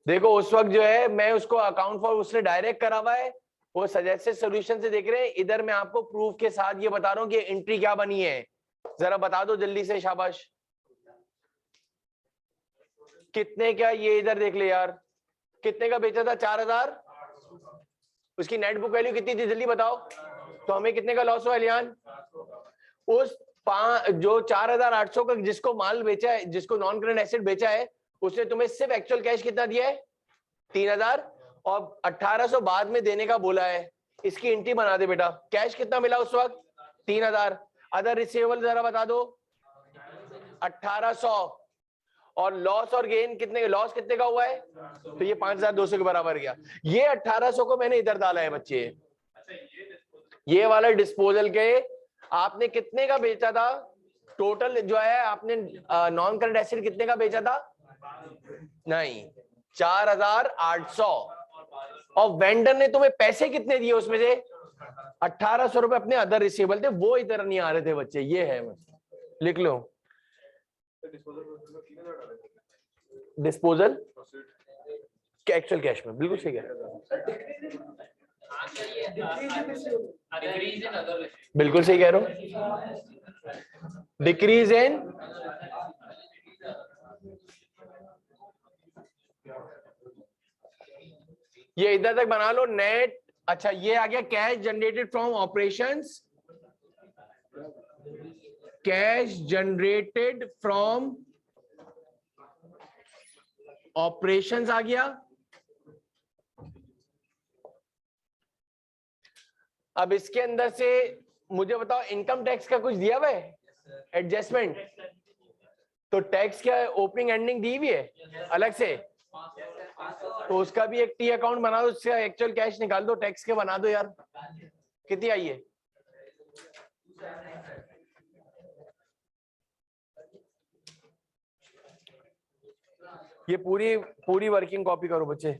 देखो उस वक्त जो है मैं उसको अकाउंट फॉर उसने डायरेक्ट करा हुआ है, वो सजेस्टेड सॉल्यूशन से देख रहे हैं। इधर मैं आपको प्रूफ के साथ ये बता रहा हूं कि एंट्री क्या बनी है, जरा बता दो जल्दी से, शाबाश। कितने का, ये इधर देख ले यार, कितने का बेचा था, 4,000। उसकी नेट बुक वैल्यू कितनी थी जल्दी बताओ। तो हमें कितने का लॉस हुआ अलियान, उस जो 4,800 का जिसको माल बेचा है, जिसको नॉन करंट एसेट बेचा है, उसने तुम्हें सिर्फ एक्चुअल कैश कितना दिया है, 3,000, और 1,800 बाद में देने का बोला है। इसकी एंट्री बना दे बेटा, कैश कितना मिला उस वक्त, 3,000। अदर रिसीवेबल जरा बता दो, 1,800, और लॉस और गेन कितने, लॉस कितने का हुआ है, तो ये 5,200 के बराबर गया। ये 1,800 को मैंने इधर डाला है बच्चे। ये वाला डिस्पोजल के आपने कितने का बेचा था, टोटल जो है आपने नॉन करंट एसेट कितने का बेचा था, नहीं 4,800, और वेंडर ने तुम्हें पैसे कितने दिए उसमें से, 1,800 रुपए अपने अदर रिसीवेबल थे, वो इधर नहीं आ रहे थे बच्चे। ये है, लिख लो डिस्पोजल एक्चुअल कैश में, बिल्कुल सही है, बिल्कुल सही कह रहे हो, डिक्रीज इन, ये इधर तक बना लो नेट। अच्छा ये आ गया cash generated from operations, cash generated from operations आ गया। अब इसके अंदर से मुझे बताओ इनकम टैक्स का कुछ दिया हुआ है एडजस्टमेंट, तो टैक्स क्या ओपनिंग एंडिंग दी हुई है अलग से, तो उसका भी एक टी अकाउंट बना दो, उससे एक्चुअल कैश निकाल दो, टैक्स के बना दो यार। कितनी आई है, ये पूरी पूरी वर्किंग कॉपी करो बच्चे,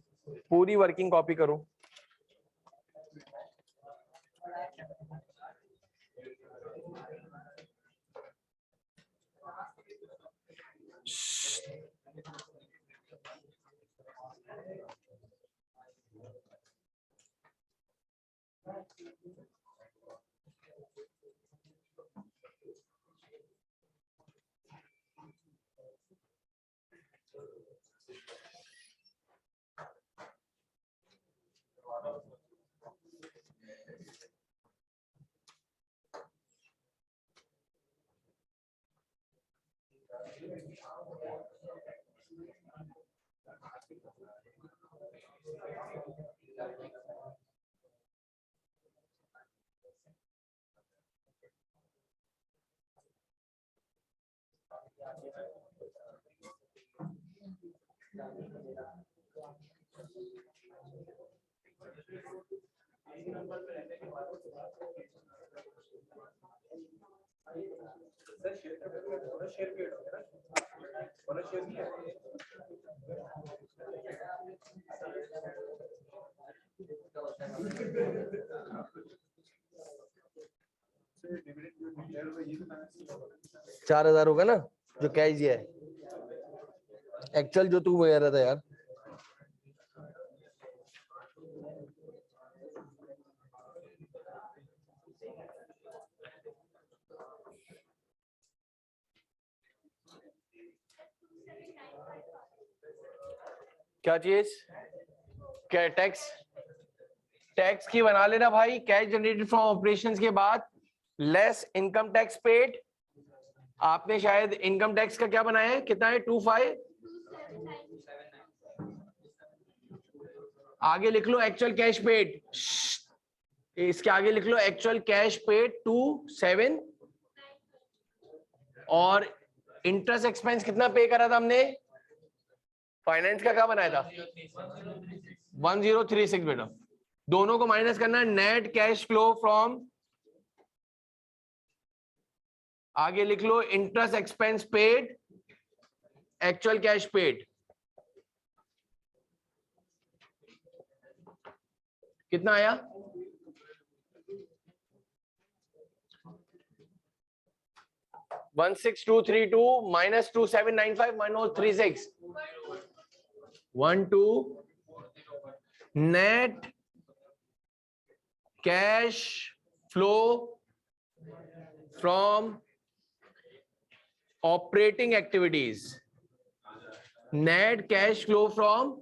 पूरी वर्किंग कॉपी करो। चार 4,000 होगा ना जो कैश दिया है, एक्चुअल जो तू कह रहा था यार। क्या चीज, क्या टैक्स, टैक्स की बना लेना भाई, कैश जनरेटेड फ्रॉम ऑपरेशंस के बाद लेस इनकम टैक्स पेड। आपने शायद इनकम टैक्स का क्या बनाया है, कितना है 25, आगे लिख लो एक्चुअल कैश पेड, इसके आगे लिख लो एक्चुअल कैश पेड 27, और इंटरेस्ट एक्सपेंस कितना पे करा था हमने, फाइनेंस का क्या बनाया था 1036 बेटा, दोनों को माइनस करना है, नेट कैश फ्लो फ्रॉम, आगे लिख लो interest expense paid, actual cash paid, कितना आया 16232 minus 2795 minus 36 12 net cash flow from operating activities, net cash flow from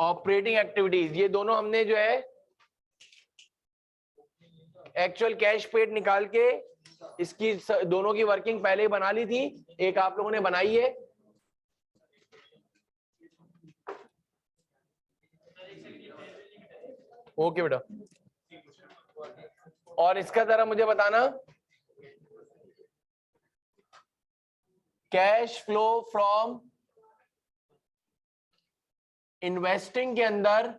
operating activities, ये दोनों हमने जो है एक्चुअल कैश पेड निकाल के इसकी दोनों की वर्किंग पहले ही बना ली थी, एक आप लोगों ने बनाई है। ओके बेटा, और इसका जरा मुझे बताना, कैश फ्लो फ्रॉम इन्वेस्टिंग के अंदर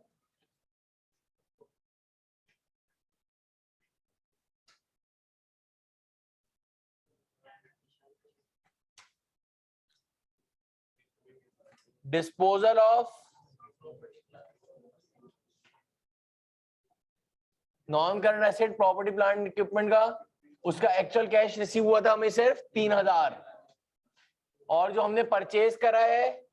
disposal of non current asset property plant equipment का, उसका एक्चुअल कैश रिसीव हुआ था हमें सिर्फ 3000, और जो हमने परचेज करा है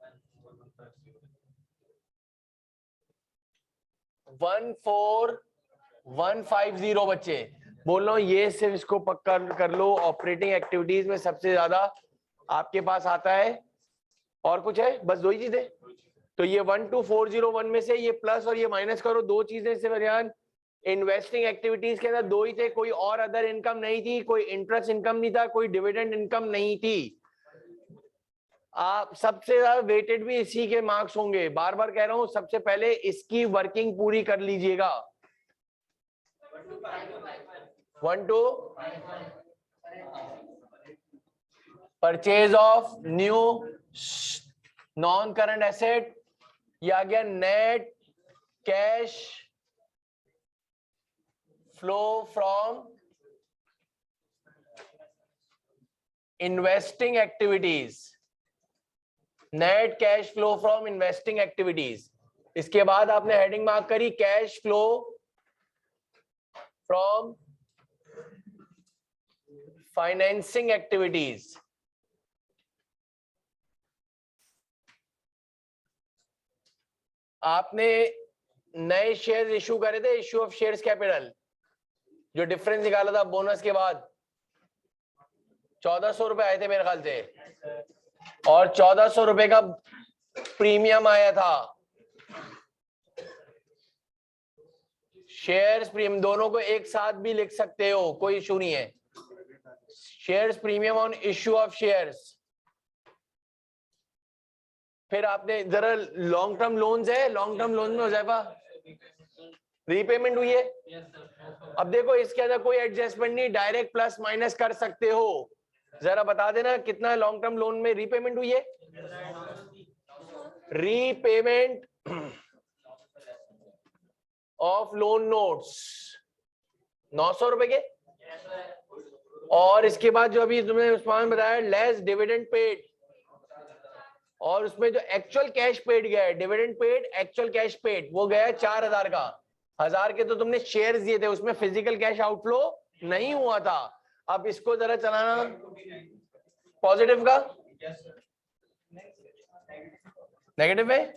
14150 बच्चे, बोल रहा हूं ये सिर्फ इसको पक्का कर लो, ऑपरेटिंग एक्टिविटीज में सबसे ज्यादा आपके पास आता है, और कुछ है बस दो ही चीजें, तो ये 12401 में से ये प्लस और ये माइनस करो, दो चीजें सिर्फ ध्यान, इन्वेस्टिंग एक्टिविटीज के अंदर दो ही थे, कोई और अदर इनकम नहीं थी, कोई इंटरेस्ट इनकम नहीं था, कोई डिविडेंड इनकम नहीं थी। आप सबसे ज्यादा वेटेड भी इसी के मार्क्स होंगे, बार बार कह रहा हूं, सबसे पहले इसकी वर्किंग पूरी कर लीजिएगा। 1 2 purchase of new non current asset, ये आ गया net cash flow from investing activities, net cash flow from investing activities. इसके बाद आपने हेडिंग मार्क करी cash flow from financing activities, आपने नए शेयर इशू करे थे, इशू ऑफ शेयर्स कैपिटल, जो डिफरेंस निकाला था बोनस के बाद 1400 रुपए आए थे मेरे ख्याल से, और 1400 रुपए का प्रीमियम आया था, शेयर्स प्रीमियम दोनों को एक साथ भी लिख सकते हो, कोई इशू नहीं है, shares premium on issue of shares. फिर आपने जरा लॉन्ग टर्म लोन्स है, लॉन्ग टर्म लोन में हो जाएगा रीपेमेंट हुई है, अब देखो इसके अंदर कोई एडजस्टमेंट नहीं, डायरेक्ट प्लस माइनस कर सकते हो, जरा बता देना कितना लॉन्ग टर्म लोन में रीपेमेंट हुई है, रीपेमेंट ऑफ लोन नोट्स 900 रुपए के, और इसके बाद जो अभी तुमने उस्मान बताया लेस डिविडेंड पेड, और उसमें जो एक्चुअल कैश पेड गया है, dividend paid actual cash paid वो गया है 4000 का, 1000 के तो तुमने शेयर्स दिए थे, उसमें फिजिकल कैश आउटफ्लो नहीं हुआ था। अब इसको जरा चलाना पॉजिटिव का नेगेटिव में,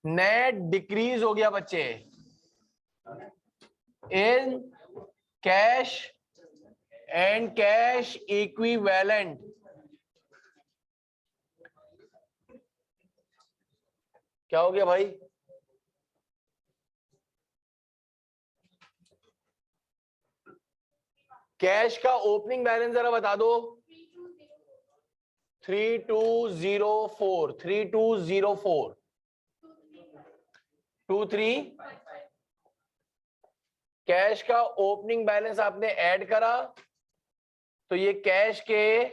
नेट डिक्रीज हो गया बच्चे in cash and cash equivalent, क्या हो गया भाई? कैश का ओपनिंग बैलेंस जरा बता दो। 3204 3204 23। कैश का ओपनिंग बैलेंस आपने ऐड करा तो ये कैश के,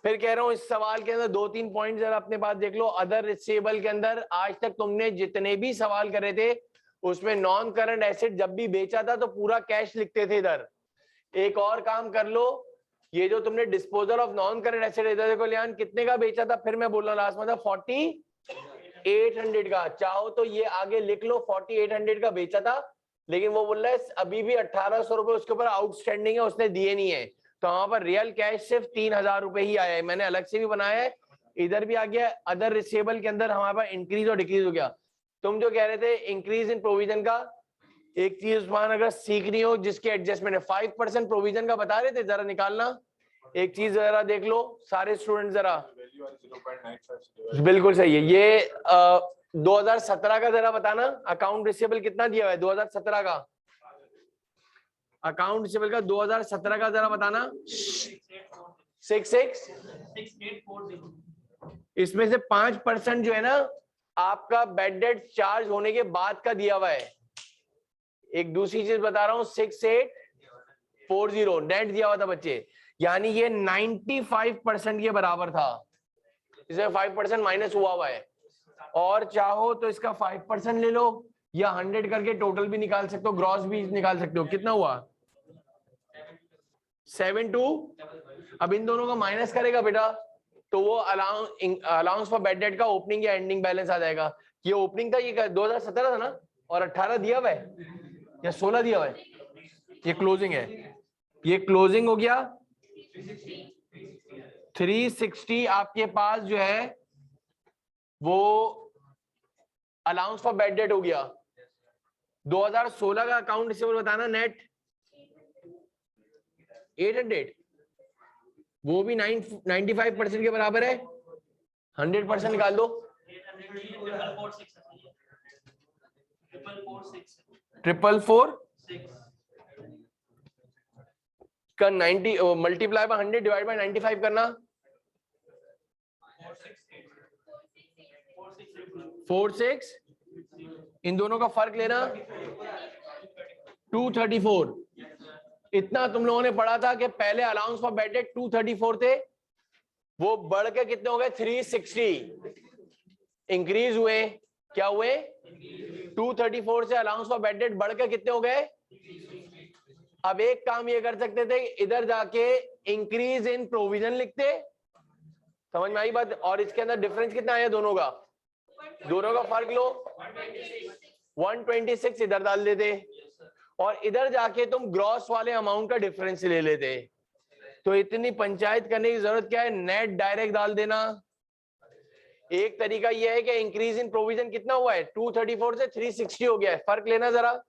फिर कह रहा हूं इस सवाल के अंदर 2-3 पॉइंट जरा अपने पास देख लो। अदर रिसीवेबल के अंदर आज तक तुमने जितने भी सवाल करे थे उसमें नॉन करंट एसेट जब भी बेचा था तो पूरा कैश लिखते थे इधर। एक और काम कर लो, ये जो तुमने disposal of non current asset इधर देखो लियान कितने का बेचा था, फिर मैं बोल रहा हूं लास्ट में था 4800 का। चाहो तो ये आगे लिख लो 4800 का बेचा था, लेकिन वो बोल रहा है अभी भी 1800 रुपए उसके ऊपर आउटस्टैंडिंग है, उसने दिए नहीं है। तो वहां पर रियल कैश सिर्फ 3000 रुपए ही आया है। मैंने अलग से भी बनाया है, इधर भी आ गया। अदर रिसीवेबल के अंदर हमारे पास इंक्रीज और डिक्रीज हो गया। तुम जो कह रहे थे इंक्रीज इन प्रोविजन का, एक चीज उस्मान अगर सीखनी हो जिसके एडजस्टमेंट है 5% प्रोविजन का बता रहे थे, जरा निकालना। एक चीज जरा देख लो सारे स्टूडेंट जरा, बिल्कुल सही है ये। 2017 का जरा बताना, अकाउंट रिसीवेबल कितना दिया हुआ है 2017 का? अकाउंट रिसीवेबल का 2017 का जरा बताना। 66। इसमें से 5% जो है ना आपका बैड डेट चार्ज होने के बाद का दिया हुआ है। एक दूसरी चीज बता रहा हूं, 6840 नेट दिया हुआ था बच्चे, यानी ये 95% के बराबर था। इसमें 5% माइनस हुआ है। और चाहो तो इसका 5% ले लो या 100 करके टोटल भी निकाल सकते हो, ग्रॉस भी निकाल सकते हो। कितना हुआ? 72। अब इन दोनों का माइनस करेगा बेटा तो वो अलाउंस फॉर बैड डेट का ओपनिंग या एंडिंग बैलेंस आ जाएगा। ये ओपनिंग था, ये 2017 था ना, और 18 दिया हुआ है या 16 दिया हुआ है, ये क्लोजिंग है। ये क्लोजिंग हो गया 360 आपके पास जो है वो अलाउंस फॉर बैड डेट हो गया। 2016 का अकाउंट रिसीवेबल बताना नेट 800, वो भी 95% के बराबर है। 100% निकाल दो, 444 का 90 मल्टीप्लाई बाय 100 डिवाइड बाय 95 करना, 46। इन दोनों का फर्क लेना 234। इतना तुम लोगों ने पढ़ा था कि पहले अलाउंस फॉर बैड डेट 234 थे, वो बढ़ के कितने हो गए 360। इंक्रीज हुए, क्या हुए? 234 से अलाउंस फॉर बैड डेट बढ़ के कितने हो गए? अब एक काम ये कर सकते थे, इधर जाके इंक्रीज इन प्रोविजन लिखते। समझ में आई बात? और इसके अंदर डिफरेंस कितना आया दोनों का? दोनों का फर्क लो 126 इधर डाल देते, और इधर जाके तुम ग्रॉस वाले अमाउंट का डिफरेंस ले लेते। तो इतनी पंचायत करने की जरूरत क्या है, नेट डायरेक्ट डाल देना। एक तरीका यह है कि इंक्रीज इन प्रोविजन कितना हुआ है, 234 से 360 हो गया है, फर्क लेना जरा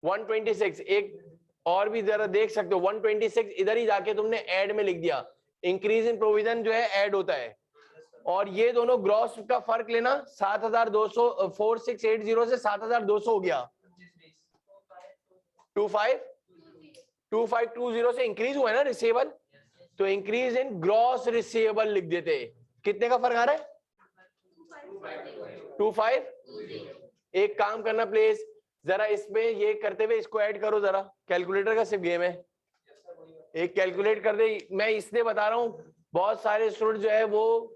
126। एक और भी जरा देख सकते हो, 126 इधर ही जाके तुमने ऐड में लिख दिया। इंक्रीज इन प्रोविजन जो है ऐड होता है, और ये दोनों ग्रॉस का फर्क लेना 7200, 4680 से 7200 हो गया। 2520 से इंक्रीज हुआ है ना रिसीवेबल, तो इंक्रीज इन ग्रॉस रिसीवेबल लिख देते। कितने का फर्क आ रहा है? 25। एक काम करना प्लीज, जरा इसमें ये करते हुए इसको ऐड करो जरा, कैलकुलेटर का सिर्फ गेम है, एक कैलकुलेट कर दे। मैं इसलिए बता रहा हूँ, बहुत सारे स्टूडेंट जो है वो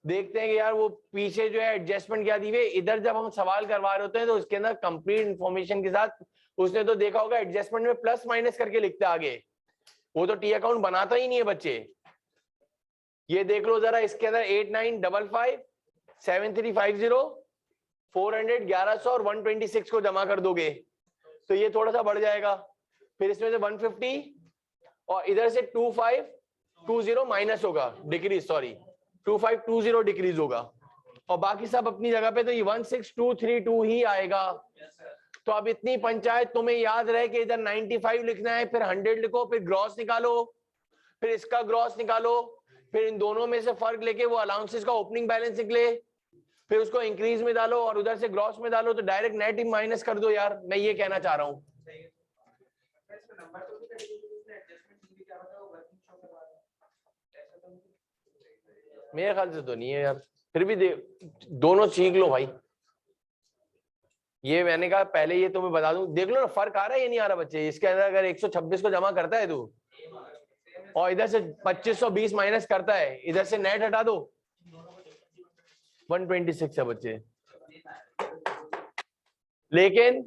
देखते हैं कि यार वो पीछे जो है एडजस्टमेंट क्या दी हुई, इधर जब हम सवाल करवा रहे होते हैं तो उसके अंदर कंप्लीट इंफॉर्मेशन के साथ, उसने तो देखा होगा एडजस्टमेंट में प्लस माइनस करके लिखते आगे, वो तो टी अकाउंट बनाता ही नहीं है बच्चे। ये देख लो जरा, इसके अंदर 8955 7350 400 1100 और 126 को जमा कर दोगे तो ये थोड़ा सा बढ़ जाएगा। फिर इसमें से 150 और इधर से 2520 माइनस होगा, डिक्रीज, सॉरी 2520 डिक्रीज होगा, और बाकी सब अपनी जगह पे, तो ये 16232 ही आएगा। तो अब इतनी पंचायत तुम्हें याद रहे कि इधर 95 लिखना है, फिर 100 लिखो, फिर ग्रॉस निकालो, फिर इसका ग्रॉस निकालो, फिर इन दोनों में से फर्क लेके वो अलाउंसेस का ओपनिंग बैलेंस निकले, फिर उसको इंक्रीज में डालो और उधर से ग्रॉस में डालो, तो डायरेक्ट नेट ही माइनस कर दो यार, मैं ये कहना चाह रहा हूँ। मेरे ख्याल से तो नहीं है यार, फिर भी दोनों सीख लो भाई। ये मैंने कहा पहले, ये तुम्हें बता दूं, देख लो ना फर्क आ रहा है ये नहीं आ रहा बच्चे। इसके अंदर अगर 126 को जमा करता है तू और इधर से 2520 माइनस करता है, इधर से नेट हटा दो, 126 है बच्चे। लेकिन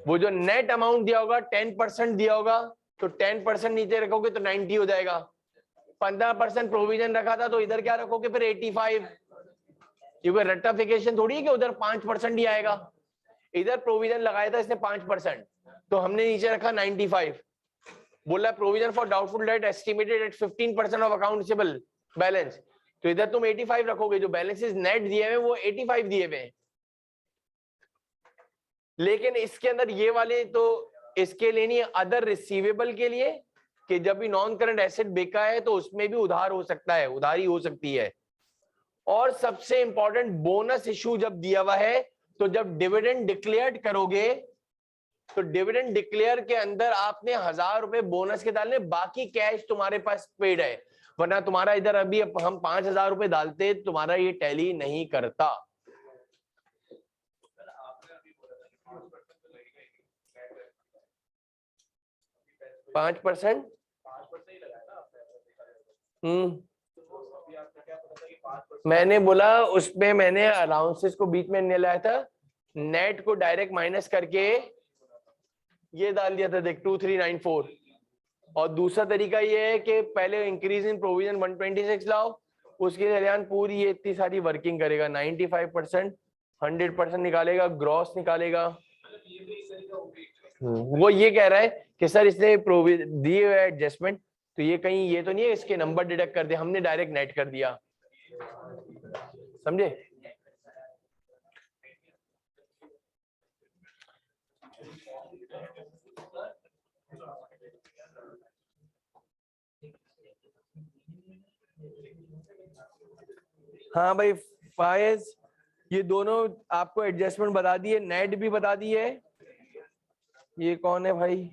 वो जो नेट अमाउंट दिया होगा 10% दिया होगा, तो 10% नीचे रखोगे तो 90 हो जाएगा। 15% प्रोविजन रखा था तो इधर क्या रखोगे फिर 85, क्योंकि रेक्टिफिकेशन थोड़ी है कि उधर 5% ही आएगा। इधर प्रोविजन लगाया था इसने 5%, तो हमने नीचे रखा 95। बोला provision for doubtful date estimated at 15% of accountable balance, तो इधर तुम 85 रखोगे, जो बैलेंसेस नेट दिए हुए वो 85 दिए हुए हैं। लेकिन इसके अंदर ये वाले तो इसके लिए नहीं, अदर रिसीवेबल के लिए, कि जब भी नॉन करंट एसेट बिका है तो उसमें भी उधार हो सकता है, उधारी हो सकती है। और सबसे इंपॉर्टेंट बोनस इशू जब दिया हुआ है, तो जब डिविडेंड डिक्लेयर करोगे, तो डिविडेंड डिक्लेयर के अंदर आपने 1000 रुपए बोनस के डालने, बाकी कैश तुम्हारे पास पेड है। वरना तुम्हारा इधर अभी हम 5000 रुपए डालते, तुम्हारा ये टैली नहीं करता। पांच परसेंट मैंने बोला उसमें, मैंने अलाउंसेस को बीच में नहीं लाया था, नेट को डायरेक्ट माइनस करके ये डाल दिया था, देख 2394। और दूसरा तरीका ये है कि पहले इंक्रीज इन प्रोविजन 126 लाओ, उसके दरमियान पूरी ये इतनी सारी वर्किंग करेगा, 95%, 100% निकालेगा, ग्रॉस निकालेगा। वो ये कह रहा है कि सर इसने दिए हुए एडजस्टमेंट, तो ये कहीं ये तो नहीं है इसके नंबर डिडक्ट कर दिया, हमने डायरेक्ट नेट कर दिया, समझे? हाँ भाई फायज, ये दोनों आपको एडजस्टमेंट बता दिए, नेट भी बता दिए। ये कौन है भाई?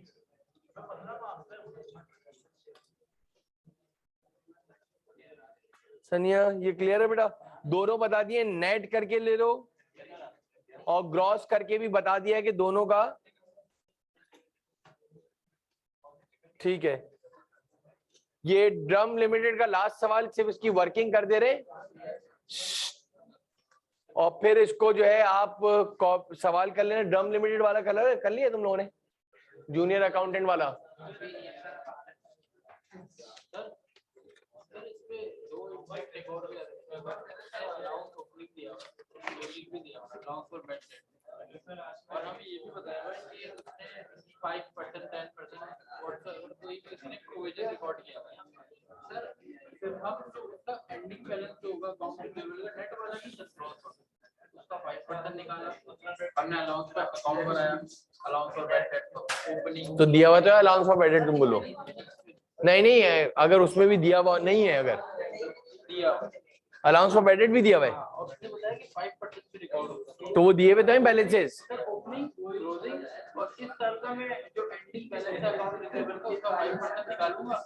सनिया, ये क्लियर है बेटा? दोनों बता दिए, नेट करके ले लो और ग्रॉस करके भी बता दिया है कि दोनों का ठीक है। ये ड्रम लिमिटेड का लास्ट सवाल, सिर्फ इसकी वर्किंग कर दे रहे, और फिर इसको जो है आप सवाल कर लेना। ड्रम लिमिटेड वाला कलर कर लिया तुम लोगों ने, जूनियर अकाउंटेंट वाला? और हमें ये भी बताया कि 5% 10% कोई किसी ने प्रोविजन रिकॉर्ड किया है सर, फिर हम जो उसका एंडिंग बैलेंस जो होगा अकाउंट रिसीवेबल का नेट वाला नहीं उसका 5% निकाला, हमने अलाउंस पे अकाउंट बनाया, allowance for bad debt opening तो दिया हुआ तो अलाउंस फॉर बैड डेट तुम बोलो, नहीं नहीं है, अगर उसमें भी दिया हुआ नहीं है, अगर दिया अलाउंस फॉर बैड डेट भी दिया हुआ है, और उसने बताया कि 5% से रिकॉर्ड होगा, तो वो दिए हुए तो बैलेंसेस ओपनिंग क्लोजिंग, और इस साल का मैं जो एंडिंग बैलेंस है अकाउंट रिसीवेबल का उसका 5% निकालूंगा,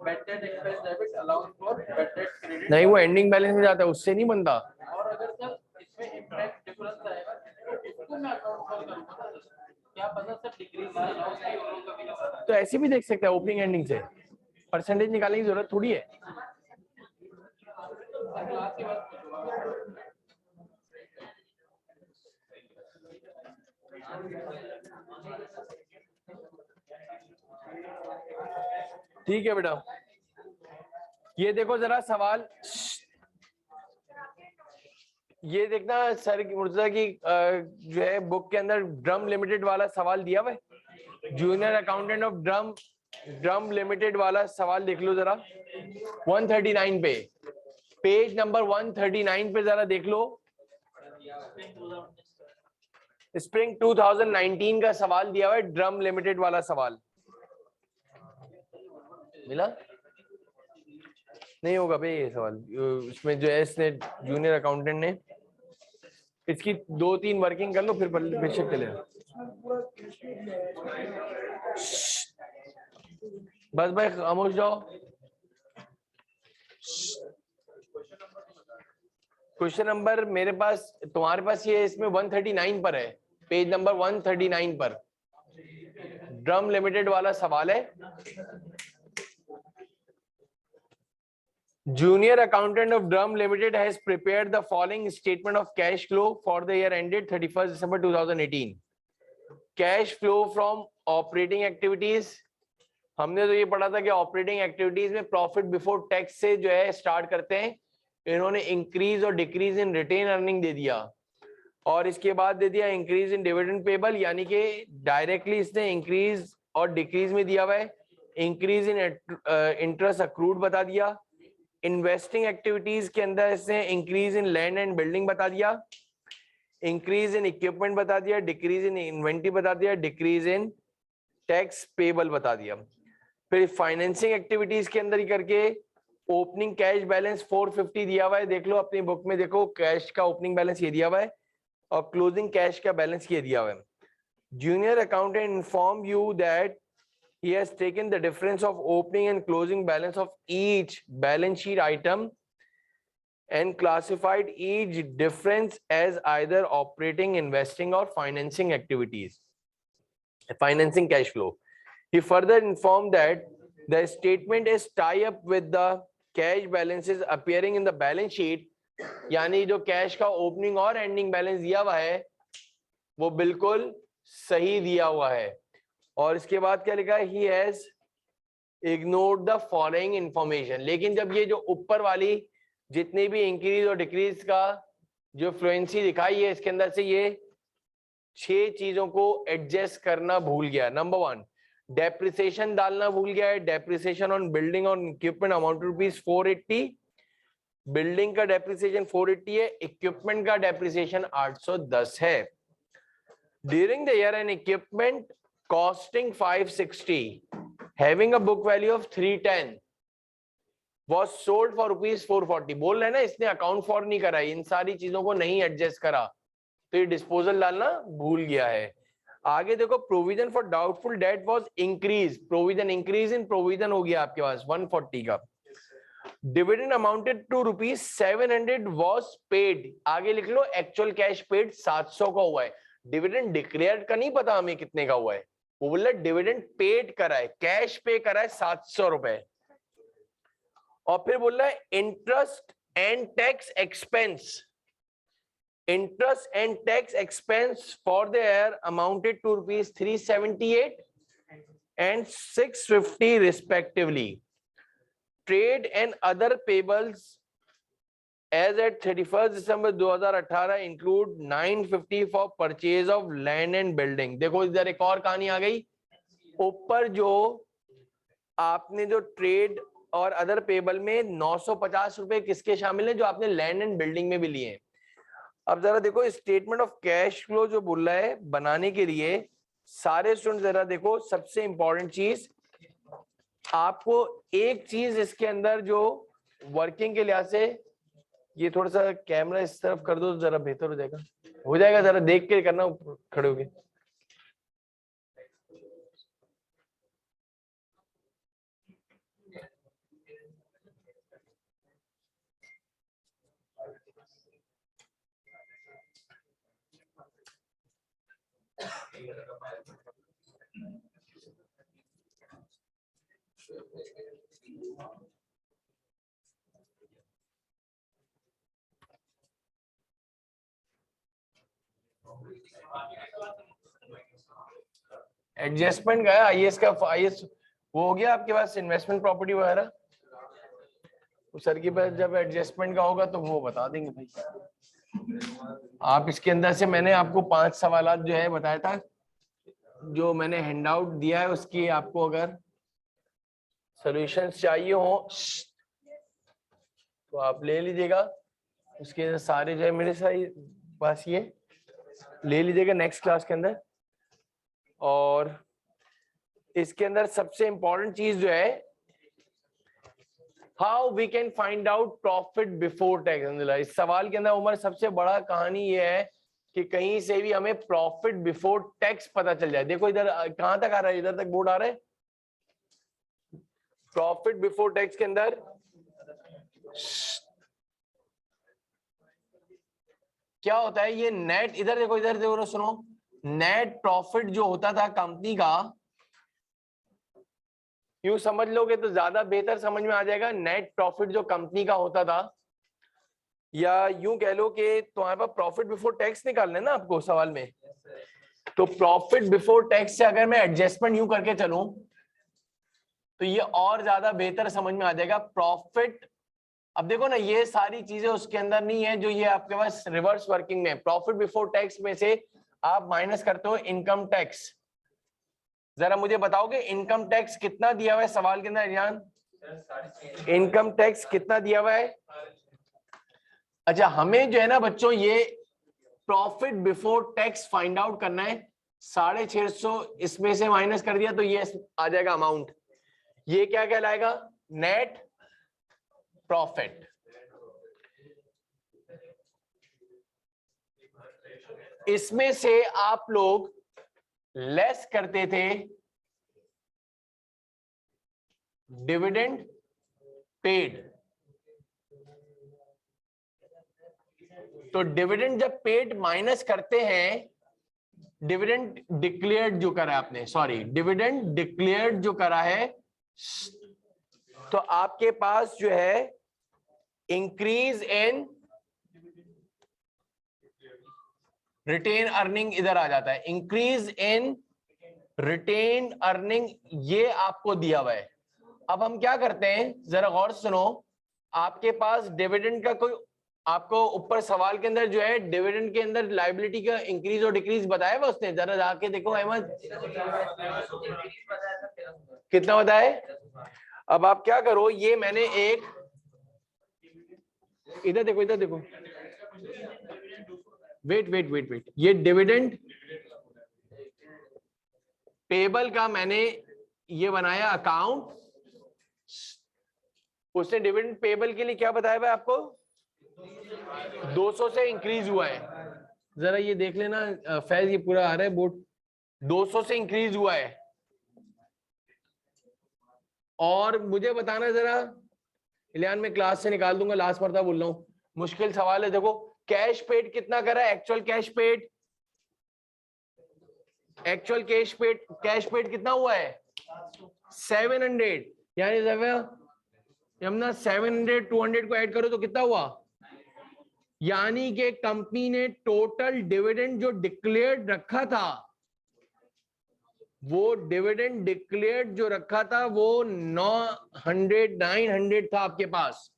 bad debt expense debit allowance for bad debt credit नहीं, वो एंडिंग बैलेंस में जाता है, उससे नहीं बनता। और अगर सर इसमें इंपैक्ट डिफरेंस आएगा तो उसको मैं अकाउंट फॉर करूंगा, क्या पता सर डिक्रीज अलाउंस की और कभी ना, तो ऐसे भी देख सकते हैं, ओपनिंग एंडिंग से परसेंटेज निकालने की जरूरत थोड़ी है। क्लास के बाद ठीक है बेटा, ये देखो जरा सवाल, ये देखना सर मुर्तजा की जो है बुक के अंदर ड्रम लिमिटेड वाला सवाल दिया हुआ है, junior accountant of drum limited वाला सवाल देख लो जरा, 139 पे, पेज नंबर 139 पे जरा देख लो। स्प्रिंग 2019 का सवाल दिया हुआ है, ड्रम लिमिटेड वाला सवाल मिला? नहीं होगा भाई ये सवाल। इसमें जो है इसने जूनियर अकाउंटेंट ने इसकी 2-3 वर्किंग कर लो फिर बेशक चलेगा। बस भाई खामोश जाओ। क्वेश्चन नंबर मेरे पास, तुम्हारे पास ये इसमें 139 पर है, पेज नंबर 139 पर ड्रम लिमिटेड वाला सवाल है। Junior accountant of Drum Limited has prepared the following statement of cash flow for the year ended 31st December 2018. Cash flow from operating activities, हमने तो ये पढ़ा था कि ऑपरेटिंग एक्टिविटीज में प्रॉफिट बिफोर टैक्स से जो है स्टार्ट करते हैं। इन्होंने इंक्रीज और डिक्रीज इन रिटेन अर्निंग दे दिया और इसके बाद दे दिया इंक्रीज इन डिविडेंड पेबल, यानी कि डायरेक्टली इसने इंक्रीज और डिक्रीज में दिया हुआ है। इंक्रीज इन इंटरेस्ट अक्रूड बता दिया। इन्वेस्टिंग एक्टिविटीज के अंदर इसने increase in land and building बता दिया, इंक्रीज इन इक्विपमेंट बता दिया, डिक्रीज इन इन्वेंटरी बता दिया, डिक्रीज इन टैक्स पेबल बता दिया। फिर फाइनेंसिंग एक्टिविटीज के अंदर ही करके ओपनिंग कैश बैलेंस 450 दिया हुआ है, देख लो अपनी बुक में, देखो कैश का ओपनिंग बैलेंस ये दिया हुआ है और क्लोजिंग कैश का बैलेंस ये दिया हुआ है। Junior accountant inform you that he has taken the difference of opening and closing balance of each balance sheet item and classified each difference as either operating, investing or financing activities, financing cash flow. He further informed that the statement is tie up with the cash balances appearing in the balance sheet, यानी जो cash का opening और ending balance दिया हुआ है वो बिल्कुल सही दिया हुआ है। और इसके बाद क्या लिखा है, he has ignored the following information। लेकिन जब ये जो ऊपर वाली जितनी भी इंक्रीज और डिक्रीज का जो फ्लुएंसी दिखाई है इसके अंदर से ये 6 चीजों को एडजस्ट करना भूल गया। नंबर 1, डेप्रिसिएशन डालना भूल गया है। डेप्रिसिएशन ऑन बिल्डिंग और इक्विपमेंट अमाउंट रुपीज 480, बिल्डिंग का डेप्रिसिएशन 480 है, इक्विपमेंट का डेप्रिसिएशन 810 है। During the year N equipment costing 560 having a book value of 310 was sold for rupees 440। बोल रहे हैं ना इसने अकाउंट फॉर नहीं करा, इन सारी चीजों को नहीं एडजस्ट करा तो ये डिस्पोजल डालना भूल गया है। आगे देखो, provision for doubtful debt was increase, provision increase in provision हो गया आपके पास 140 का। Dividend amounted to rupees 700 was paid, आगे लिख लो एक्चुअल कैश पेड 700 का हुआ है। डिविडेंड डिक्लेयर का नहीं पता हमें कितने का हुआ है, वो बोल रहा डिविडेंड पेड करा है, कैश पे करा है 700 रुपए। और फिर बोल रहा है interest and tax expense, interest and tax expense for the year amounted to rupees 378 and 650 respectively. Trade and other payables as at 31st December 2018 include 950 for purchase of land and building। देखो इधर एक और कहानी आ गई, ऊपर जो आपने जो ट्रेड और अदर पेबल में 950 रुपए किसके शामिल हैं, जो आपने लैंड एंड बिल्डिंग में भी लिए हैं। अब जरा देखो स्टेटमेंट ऑफ कैश फ्लो जो बोल रहा है बनाने के लिए सारे स्टूडेंट जरा देखो, सबसे इंपॉर्टेंट चीज आपको एक चीज इसके अंदर जो वर्किंग के लिहाज से, ये थोड़ा सा कैमरा इस तरफ कर दो तो जरा बेहतर हो जाएगा, जरा देख के करना खड़े होके। एडजस्टमेंट का आईएएस का, आईएएस वो हो गया आपके पास इन्वेस्टमेंट प्रॉपर्टी वगैरह, सर के पास जब एडजस्टमेंट का होगा तो वो बता देंगे भाई। आप इसके अंदर से मैंने आपको 5 सवाल जो है बताया था, जो मैंने हैंडआउट दिया है उसकी आपको अगर सॉल्यूशंस चाहिए हो तो आप ले लीजिएगा। उसके सारे जो है मेरे पास ये ले लीजिएगा नेक्स्ट क्लास के अंदर। और इसके अंदर सबसे इंपॉर्टेंट चीज जो है, how we can find out profit before tax. इस सवाल के अंदर उमर सबसे बड़ा कहानी ये है कि कहीं से भी हमें प्रॉफिट बिफोर टैक्स पता चल जाए। देखो इधर कहां तक आ रहा है, इधर तक बोर्ड आ रहा है। प्रॉफिट बिफोर टैक्स के अंदर क्या होता है, ये नेट, इधर देखो, इधर देखो, सुनो, नेट प्रॉफिट जो होता था कंपनी का, यूं समझ लोगे तो ज्यादा बेहतर समझ में आ जाएगा। नेट प्रॉफिट जो कंपनी का होता था, या यूं कह लो कि तुम्हारे पास प्रॉफिट बिफोर टैक्स निकालना है ना आपको सवाल में, तो प्रॉफिट बिफोर टैक्स से अगर मैं एडजस्टमेंट यूं करके चलूं तो ये और ज्यादा बेहतर समझ में आ जाएगा। प्रॉफिट, अब देखो ना, ये सारी चीजें उसके अंदर नहीं है जो ये आपके पास रिवर्स वर्किंग में। प्रॉफिट बिफोर टैक्स में से आप माइनस करते हो इनकम टैक्स। जरा मुझे बताओगे इनकम टैक्स कितना दिया हुआ है सवाल के अंदर जान? इनकम टैक्स कितना दिया हुआ है? अच्छा, हमें जो है ना बच्चों, ये profit before tax find out करना है। 650 इसमें से माइनस कर दिया तो ये आ जाएगा अमाउंट। ये क्या कहलाएगा? Net profit. इसमें से आप लोग लेस करते थे डिविडेंड पेड। तो डिविडेंड जब पेड माइनस करते हैं, डिविडेंड डिक्लेयर्ड जो करा है आपने, सॉरी, डिविडेंड डिक्लेयर्ड जो करा है, तो आपके पास जो है इंक्रीज इन रिटेन अर्निंग इधर आ जाता है। इंक्रीज इन रिटेन अर्निंग ये आपको दिया हुआ है। अब हम क्या करते हैं, जरा गौर सुनो। आपके पास डिविडेंड का कोई, आपको ऊपर सवाल के अंदर जो है डिविडेंड के अंदर लायबिलिटी का इंक्रीज और डिक्रीज बताया हुआ उसने, जरा जाके देखो अहमद, कितना बताया। अब आप क्या करो, ये मैंने एक, इधर देखो, इधर देखो, वेट वेट वेट वेट, ये डिविडेंड पेबल का मैंने ये बनाया अकाउंट। उसने डिविडेंड पेबल के लिए क्या बताया हुआ आपको? 200 से इंक्रीज हुआ है। जरा ये देख लेना फैज, ये पूरा आ रहा है बोर्ड। 200 से इंक्रीज हुआ है। और मुझे बताना जरा, इलियान मैं क्लास से निकाल दूंगा, लास्ट मरतबा बोल रहा हूं, मुश्किल सवाल है। देखो कैश पेड कितना करा है? Actual cash paid, actual cash paid कितना हुआ है? 700। यानी यमुना 700 200 को ऐड करो तो कितना हुआ? यानी कि कंपनी ने टोटल डिविडेंड जो डिक्लेयर्ड रखा था, वो डिविडेंड डिक्लेयर्ड जो रखा था वो 900 था आपके पास,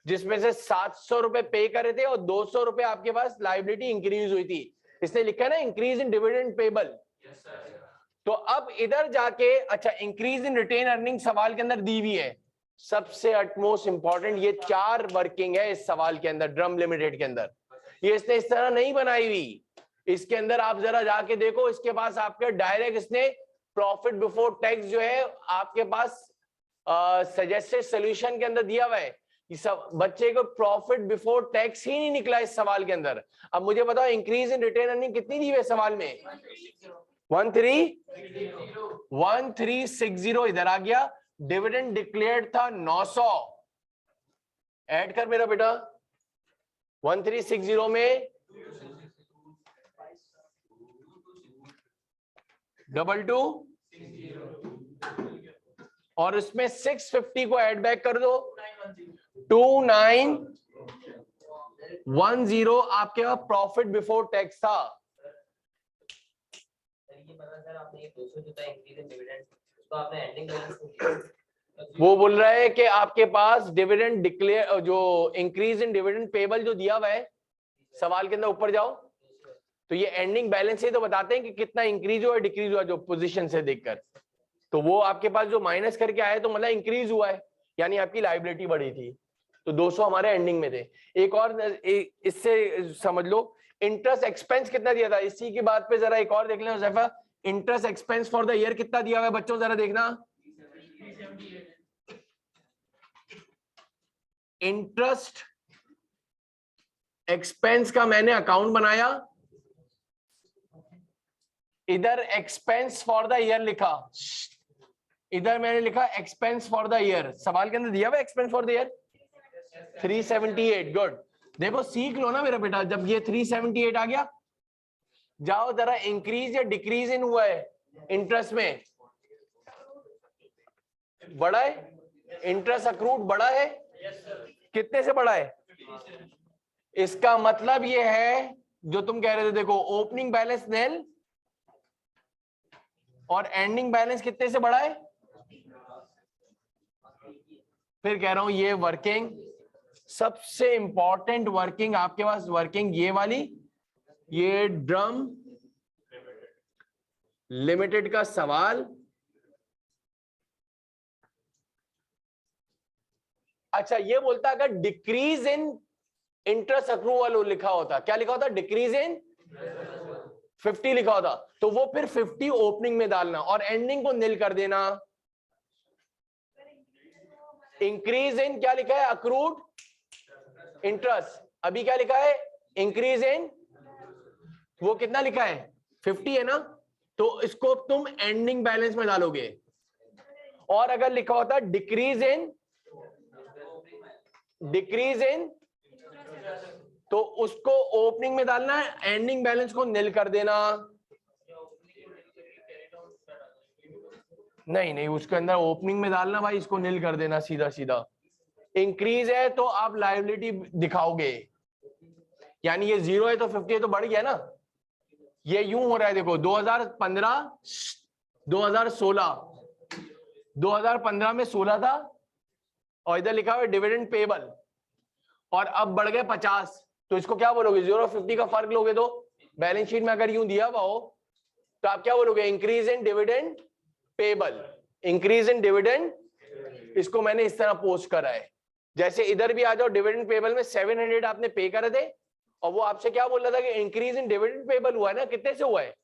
जिसमें से 700 रुपए पे करे थे और 200 रुपए आपके पास लायबिलिटी इंक्रीज हुई थी। इसने लिखा है ना इंक्रीज इन डिविडेंड पेबल। तो अब इधर जाके, अच्छा, इंक्रीज इन रिटेन अर्निंग सवाल के अंदर दी हुई है। सबसे अटमोस्ट इंपॉर्टेंट, ये 4 वर्किंग है इस सवाल के अंदर, ड्रम लिमिटेड के अंदर। ये इसने इस तरह नहीं बनाई हुई। इसके अंदर आप जरा जाके देखो, इसके पास आपके डायरेक्ट इसने प्रॉफिट बिफोर टैक्स जो है आपके पास सजेस्टेड सोल्यूशन के अंदर दिया हुआ है। सब बच्चे को प्रॉफिट बिफोर टैक्स ही नहीं निकला इस सवाल के अंदर। अब मुझे बताओ इंक्रीज इन रिटेन अर्निंग कितनी दी हुई है सवाल में? 1360 इधर आ गया। डिविडेंड डिक्लेयर्ड था 900, ऐड कर मेरा बेटा 1360 में 22 और इसमें 650 को ऐड बैक कर दो, 2910 आपके पास प्रॉफिट बिफोर टैक्स था। वो बोल रहा है कि आपके पास डिविडेंड डिक्लेयर, जो इंक्रीज इन डिविडेंड पेबल जो दिया हुआ है सवाल के अंदर, ऊपर जाओ तो ये एंडिंग बैलेंस से तो बताते हैं कि कितना इंक्रीज हुआ डिक्रीज हुआ, जो पोजीशन से देखकर। तो वो आपके पास जो माइनस करके आया तो मतलब इंक्रीज हुआ है, यानी आपकी लायबिलिटी बढ़ी थी। तो 200 हमारे एंडिंग में थे। एक और इससे समझ लो, इंटरेस्ट एक्सपेंस कितना दिया था? इसी की बात पे जरा एक और देख लें Huzaifa, interest expense for the year कितना दिया हुआ है बच्चों, जरा देखना। इंटरेस्ट एक्सपेंस का मैंने अकाउंट बनाया, इधर एक्सपेंस फॉर द ईयर लिखा, इधर मैंने लिखा एक्सपेंस फॉर द ईयर, सवाल के अंदर दिया हुआ expense for the year 378। Good, देखो सीख लो ना मेरा बेटा, जब ये 378 आ गया, जाओ जरा इंक्रीज या डिक्रीज इन हुआ है इंटरेस्ट में, बड़ा है इंटरेस्ट अक्रूड, बड़ा है, कितने से बड़ा है? इसका मतलब ये है जो तुम कह रहे थे, देखो ओपनिंग बैलेंस नेल और एंडिंग बैलेंस कितने से बड़ा है? फिर कह रहा हूं ये वर्किंग, सबसे इंपॉर्टेंट वर्किंग आपके पास, वर्किंग ये वाली, ये ड्रम लिमिटेड का सवाल। अच्छा ये बोलता अगर डिक्रीज इन इंटरेस्ट अक्रूवल लिखा होता, क्या लिखा होता? डिक्रीज इन 50 लिखा होता, तो वो फिर 50 ओपनिंग में डालना और एंडिंग को नील कर देना। इंक्रीज इन क्या लिखा है? अक्रूड इंटरेस्ट, अभी क्या लिखा है? इंक्रीज इन, वो कितना लिखा है? 50 है ना, तो इसको तुम एंडिंग बैलेंस में डालोगे। और अगर लिखा होता डिक्रीज इन, डिक्रीज इन, तो उसको ओपनिंग में डालना है, एंडिंग बैलेंस को नील कर देना। नहीं नहीं, उसके अंदर ओपनिंग में डालना भाई, इसको नील कर देना सीधा सीधा। इंक्रीज है तो आप लायबिलिटी दिखाओगे, यानी ये 0 है तो 50 है तो बढ़ गया ना। ये यूं हो रहा है, देखो 2015 2016, 2015 में 16 था और इधर लिखा हुआ डिविडेंड पेबल, और अब बढ़ गए 50, तो इसको क्या बोलोगे? 0 और 50 का फर्क लोगे तो बैलेंस शीट में अगर यूं दिया हुआ हो तो आप क्या बोलोगे? Increase in dividend payable, increase in dividend. इसको मैंने इस तरह पोस्ट करा है, जैसे इधर भी आ जाओ, डिविडेंड पेबल में 700 आपने पे करे थे और वो आपसे क्या बोल रहा था कि इंक्रीज इन डिविडेंड पेबल हुआ है ना, कितने से हुआ है?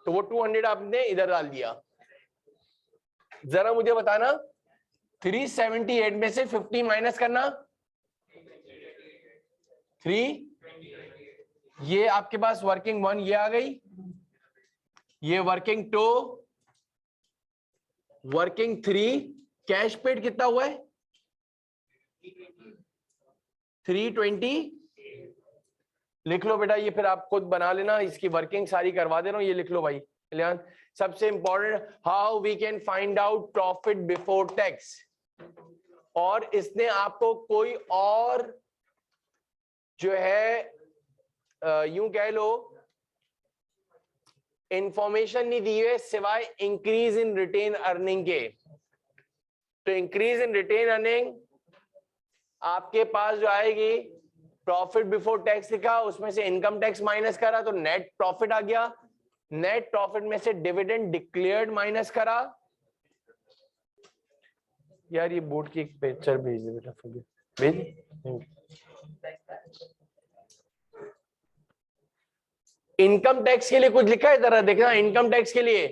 तो वो 200 आपने इधर डाल दिया। जरा मुझे बताना 378 में से 50 माइनस करना 3, ये आपके पास वर्किंग 1 ये आ गई, ये वर्किंग 2, वर्किंग 3, कैश पेड कितना हुआ है? 320। लिख लो बेटा, ये फिर आप खुद बना लेना, इसकी वर्किंग सारी करवा दे रहा हूं, ये लिख लो भाई। सबसे important, how we can find out profit before tax. और इसने आपको कोई और जो है यूं कह लो इंफॉर्मेशन नहीं दी है सिवाय इंक्रीज इन रिटेन अर्निंग के। तो इंक्रीज इन रिटेन अर्निंग आपके पास जो आएगी, प्रॉफिट बिफोर टैक्स लिखा, उसमें से इनकम टैक्स माइनस करा तो नेट प्रॉफिट आ गया, नेट प्रॉफिट में से डिविडेंड डिक्लेयर्ड माइनस करा। यार ये बोर्ड की एक पिक्चर भेज दे बेटा, भेज। इनकम टैक्स के लिए कुछ लिखा है? जरा देखना, इनकम टैक्स के लिए,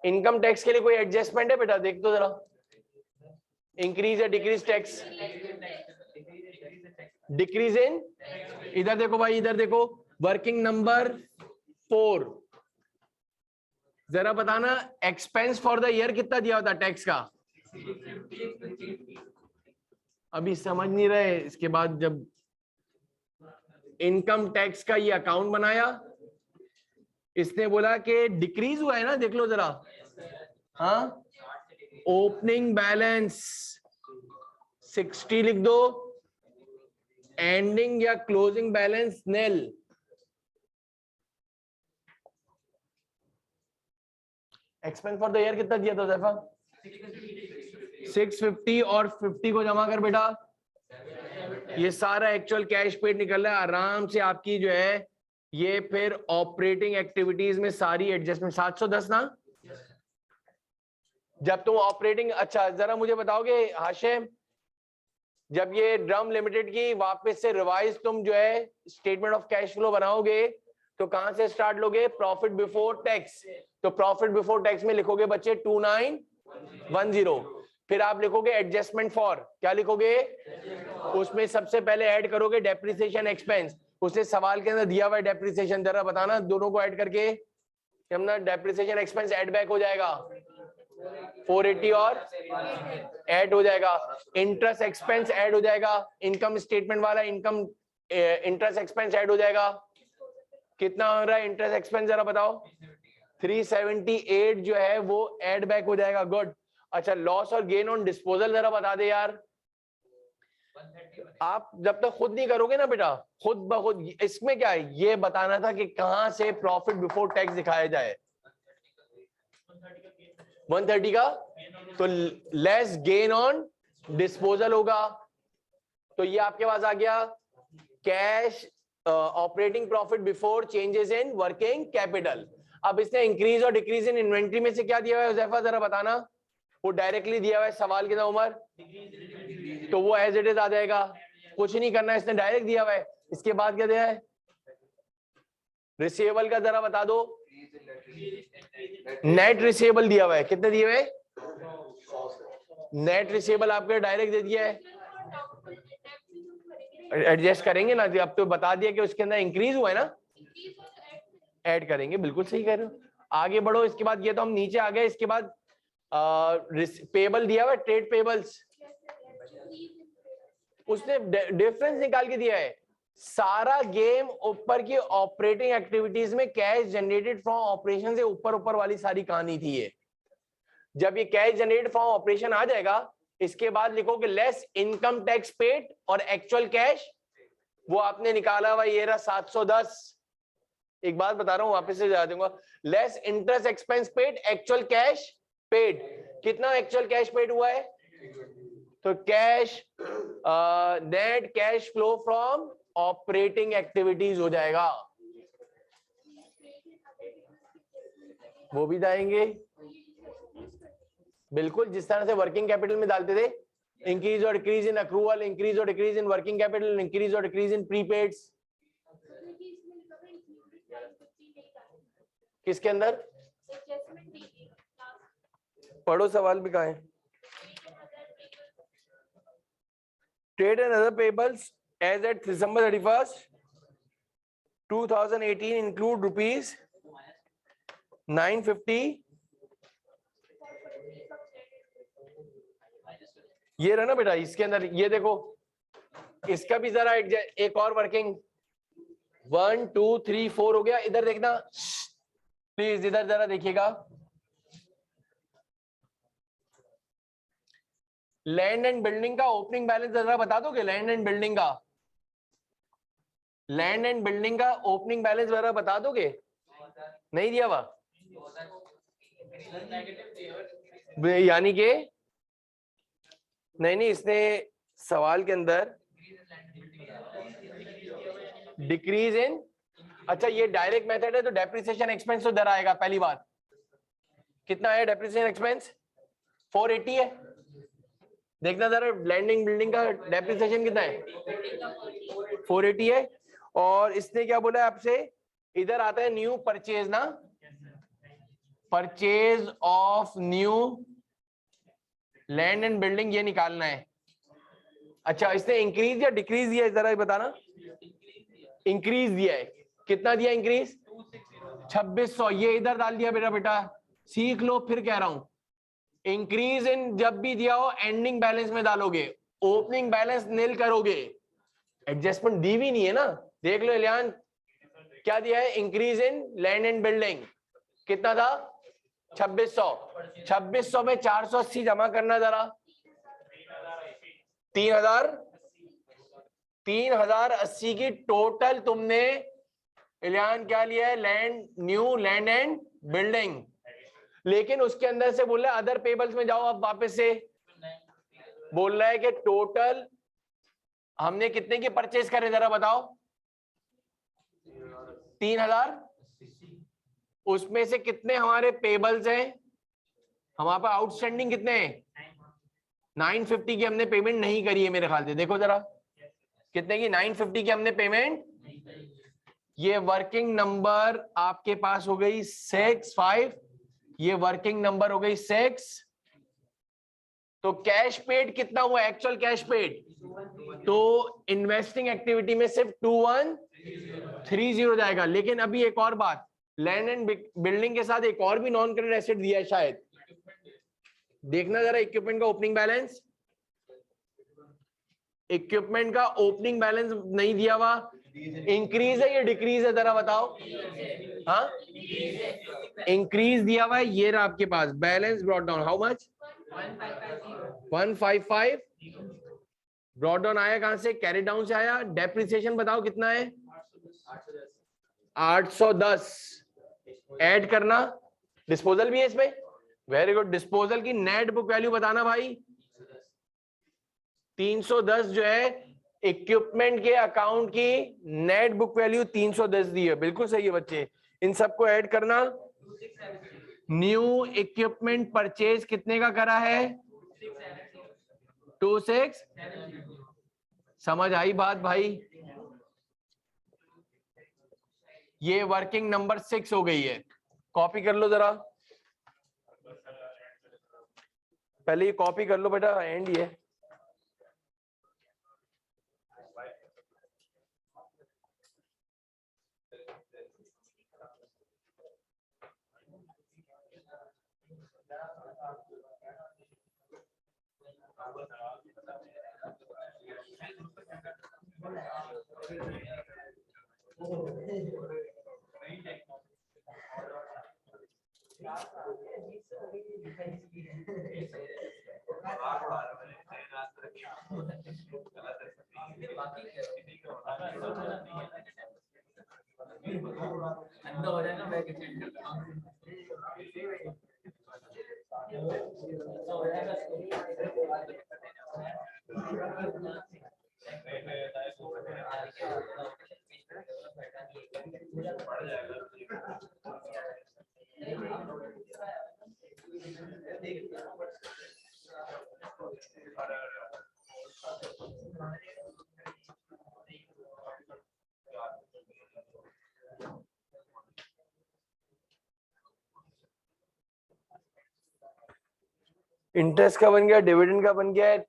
इनकम टैक्स के लिए कोई एडजस्टमेंट है बेटा? देख तो जरा, इंक्रीज या डिक्रीज टैक्स? डिक्रीज इन, इधर देखो भाई, इधर देखो, वर्किंग नंबर 4, जरा बताना एक्सपेंस फॉर द ईयर कितना दिया होता टैक्स का? अभी समझ नहीं रहे, इसके बाद जब इनकम टैक्स का ये अकाउंट बनाया, इसने बोला कि डिक्रीज हुआ है ना, देख लो जरा। हाँ, ओपनिंग बैलेंस 60 लिख दो, एंडिंग या closing balance nail. Expense for the year कितना दिया था जैफा? 650, और 50 को जमा कर बेटा, ये सारा एक्चुअल कैश पेड निकल रहा है आराम से आपकी जो है। ये फिर ऑपरेटिंग एक्टिविटीज में सारी एडजस्टमेंट 710 ना, जब तुम ऑपरेटिंग। अच्छा जरा मुझे बताओगे हाशिम, जब ये ड्रम लिमिटेड की वापस से रिवाइज तुम जो है स्टेटमेंट ऑफ कैश फ्लो बनाओगे तो कहां से स्टार्ट लोगे? Profit before tax. तो प्रॉफिट बिफोर टैक्स में लिखोगे बच्चे 2910, फिर आप लिखोगे एडजस्टमेंट फॉर, क्या लिखोगे, उसमें सबसे पहले ऐड करोगे डेप्रिसिएशन एक्सपेंस। उसने सवाल के अंदर दिया हुआ है डेप्रिसिएशन, जरा बताना दोनों को ऐड करके हमने डेप्रिसिएशन एक्सपेंस ऐड बैक हो जाएगा 480 और ऐड हो जाएगा, इंटरेस्ट एक्सपेंस ऐड हो जाएगा, इनकम स्टेटमेंट वाला इनकम इंटरेस्ट एक्सपेंस ऐड हो जाएगा। कितना हो रहा है इंटरेस्ट एक्सपेंस जरा बताओ, 378 जो है वो ऐड बैक हो जाएगा। गुड। अच्छा लॉस और गेन ऑन डिस्पोजल जरा बता दे यार। आप जब तक खुद नहीं करोगे ना बेटा, खुद ब खुद, इसमें क्या है ये बताना था कि कहां से प्रॉफिट बिफोर टैक्स दिखाया जाए। 130 का तो लेस गेन ऑन डिस्पोजल होगा, तो ये आपके पास आ गया cash operating profit before changes in working capital. अब इसने इंक्रीज और डिक्रीज इन इन्वेंट्री में से क्या दिया हुआ है हुजैफा जरा बताना, वो डायरेक्टली दिया हुआ है सवाल के अंदर उमर, तो वो एज इट इज आ जाएगा, कुछ नहीं करना है, इसने डायरेक्ट दिया हुआ है। इसके बाद क्या दिया है, रिसीवेबल का जरा बता दो, नेट रिसीवेबल दिया हुआ है, कितने दिए हुए, नेट रिसीवेबल आपके डायरेक्ट दे दिया है, एडजस्ट करेंगे ना, अब तो बता दिया कि उसके अंदर इंक्रीज हुआ है ना, ऐड करेंगे, बिल्कुल सही कह रहे हो। आगे बढ़ो, इसके बाद ये तो हम नीचे आ गए, इसके बाद पेबल दिया हुआ है, ट्रेड पेबल्स, उसने डिफरेंस निकाल के दिया है। सारा गेम ऊपर की ऑपरेटिंग एक्टिविटीज में कैश जनरेटेड फ्रॉम ऑपरेशन से ऊपर ऊपर वाली सारी कहानी थी ये। जब ये कैश जनरेटेड फ्रॉम ऑपरेशन आ जाएगा, इसके बाद लिखोगे लेस इनकम टैक्स पेड और एक्चुअल कैश, वो आपने निकाला हुआ ये रहा 710। एक बात बता रहा हूं वापस से जा दूंगा, less interest expense paid actual cash paid, कितना एक्चुअल कैश पेड हुआ है, तो cash net cash flow from operating activities हो जाएगा, वो भी जाएंगे बिल्कुल जिस तरह से वर्किंग कैपिटल में डालते थे, इंक्रीज और डिक्रीज इन अक्रूवल, इंक्रीज और decrease in working capital, increase और डिक्रीज इन प्रीपेड्स। किसके अंदर पढ़ो सवाल भी कहा है, trade and other payables as at December 31st 2018 include rupees 950, ये रहा ना बेटा, इसके अंदर ये देखो, इसका भी जरा एक और वर्किंग 1 2 3 4 हो गया। इधर देखना प्लीज, इधर जरा देखिएगा, लैंड एंड बिल्डिंग का ओपनिंग बैलेंस जरा बता दोगे, लैंड एंड बिल्डिंग का, लैंड एंड बिल्डिंग का ओपनिंग बैलेंस जरा बता दोगे, नहीं दिया हुआ, यानी कि नहीं, इसने सवाल के अंदर डिक्रीज इन, अच्छा ये डायरेक्ट मेथड है तो डेप्रिसिएशन एक्सपेंस तो इधर आएगा, पहली बात कितना है डेप्रिसिएशन एक्सपेंस 480 है, देखना जरा लैंडिंग बिल्डिंग का डेप्रिसिएशन कितना है 480 है। और इसने क्या बोला आपसे, इधर आता है न्यू परचेज ना, purchase of new land and building ये निकालना है। अच्छा इसने इंक्रीज या डिक्रीज दिया है जरा बताना, इंक्रीज दिया है, कितना दिया इंक्रीज 2600, ये इधर डाल दिया बेटा, बेटा सीख लो, फिर कह रहा हूं इंक्रीज इन जब भी दिया हो एंडिंग बैलेंस में डालोगे, ओपनिंग बैलेंस नील करोगे, एडजस्टमेंट दी भी नहीं है ना, देख लो इलियान क्या दिया है, increase in land and building कितना था 2600, 2600 में 480 जमा करना जरा, 3080 की टोटल तुमने इलियान क्या लिया है, land new land and building, लेकिन उसके अंदर से बोल रहा है अदर पेबल्स में जाओ, अब वापस से बोल रहा है कि टोटल हमने कितने की परचेज करे जरा बताओ, 3000, उसमें से कितने हमारे पेबल्स हैं, हमारे पास आउटस्टैंडिंग कितने हैं 950 की हमने पेमेंट नहीं करी है मेरे ख्याल से, देखो जरा कितने की 950 की हमने पेमेंट, ये वर्किंग नंबर आपके पास हो गई 65, ये वर्किंग नंबर हो गई 6, तो कैश पेड कितना हुआ, एक्चुअल कैश पेड? तो इन्वेस्टिंग एक्टिविटी में सिर्फ 2130 जाएगा। लेकिन अभी एक और बात, लैंड एंड बिल्डिंग के साथ एक और भी नॉन करेंट एसेट दिया है शायद, देखना जरा इक्विपमेंट का ओपनिंग बैलेंस। इक्विपमेंट का ओपनिंग बैलेंस नहीं दिया हुआ, इंक्रीज है या डिक्रीज है जरा बताओ? हाँ, इंक्रीज दिया हुआ है, ये रहा आपके पास balance brought down, how much? 155 brought down आया कहां से? कैरी डाउन से आया। डेप्रिसिएशन बताओ कितना है? 810 ऐड करना। डिस्पोजल भी है इसमें, वेरी गुड। डिस्पोजल की नेट बुक वैल्यू बताना भाई। 310 जो है इक्विपमेंट के अकाउंट की नेट बुक वैल्यू 310 दी है, बिल्कुल सही है बच्चे। इन सबको ऐड करना। न्यू इक्विपमेंट परचेज कितने का करा है? 26। समझ आई बात भाई? ये वर्किंग नंबर 6 हो गई है। कॉपी कर लो जरा, पहले ये कॉपी कर लो बेटा, एंड ये इंटरेस्ट का बन गया, डिविडेंड का बन गया है।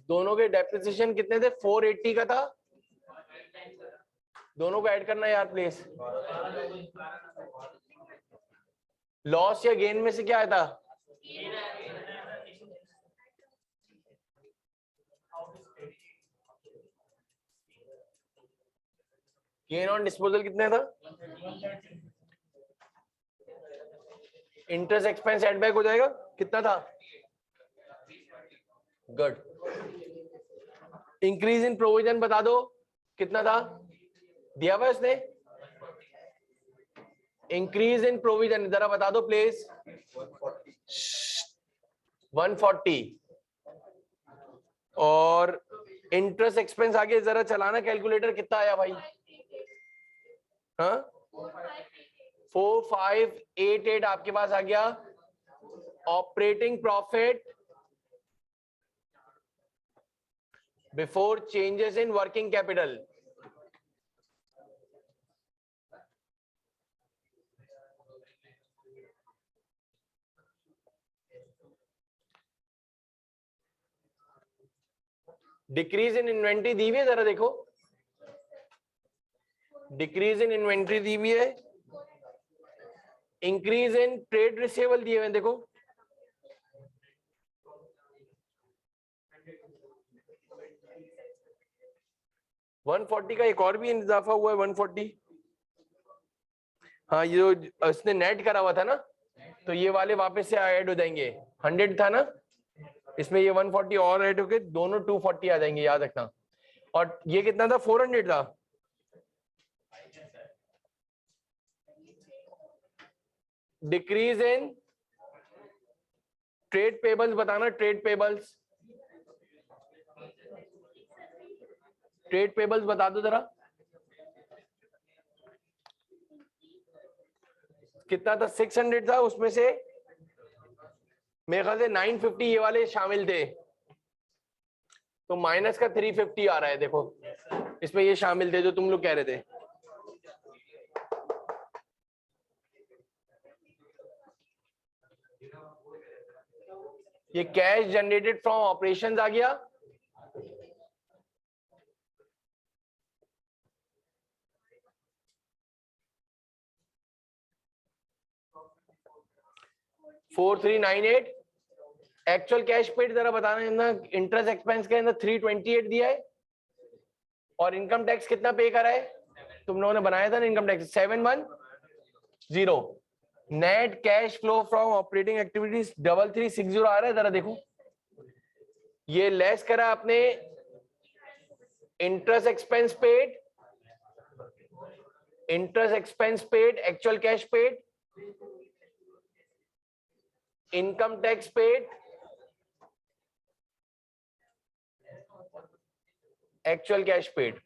दोनों के डेप्रिसिएशन कितने थे? 480 का था। दोनों को ऐड करना यार प्लीज। लॉस या गेन में से क्या आया था? गेन ऑन डिस्पोजल कितने था? इंटरेस्ट एक्सपेंस एड बैक हो जाएगा, कितना था? गुड। इंक्रीज इन प्रोविजन बता दो कितना था, दिया हुआ उसने? इंक्रीज इन प्रोविजन जरा बता दो प्लीज। 140। और इंटरेस्ट एक्सपेंस आगे जरा चलाना कैलकुलेटर, कितना आया भाई? हाँ, 4588 आपके पास आ गया। Operating profit before changes in working capital. Decrease in inventory दी हुई है, जरा देखो। डिक्रीज इन इन्वेंट्री दी हुई है, इंक्रीज इन ट्रेड रिसीवेबल दिए हुए देखो, $140 का एक और भी इजाफा हुआ है 140। हाँ, ये जो उसने नेट करा हुआ था ना, तो ये वाले वापस से ऐड हो जाएंगे। 100 था ना, इसमें ये 140 और ऐड होके दोनों 240 आ जाएंगे, याद रखना। और ये कितना था, 400 था। डिक्रीज इन ट्रेड पेबल्स बताना, ट्रेड पेबल्स, ट्रेड पेबल्स बता दो जरा, कितना था, 600 था, उसमें से मेरे ख्याल से 950 ये वाले शामिल थे, तो माइनस का 350 आ रहा है। देखो इसमें ये शामिल थे जो तुम लोग कह रहे थे। ये कैश जनरेटेड फ्रॉम ऑपरेशंस आ गया, $4398। एक्चुअल कैश पेड जरा बताना, इंटरेस्ट एक्सपेंस के अंदर 328 दिया है, और इनकम टैक्स कितना पे करा है, तुम लोगों ने बनाया था ना income tax 710। Net cash flow from operating activities 3360 आ रहा है, जरा देखो। ये लेस करा आपने interest expense paid, interest expense paid, actual cash paid, income tax paid, actual cash paid.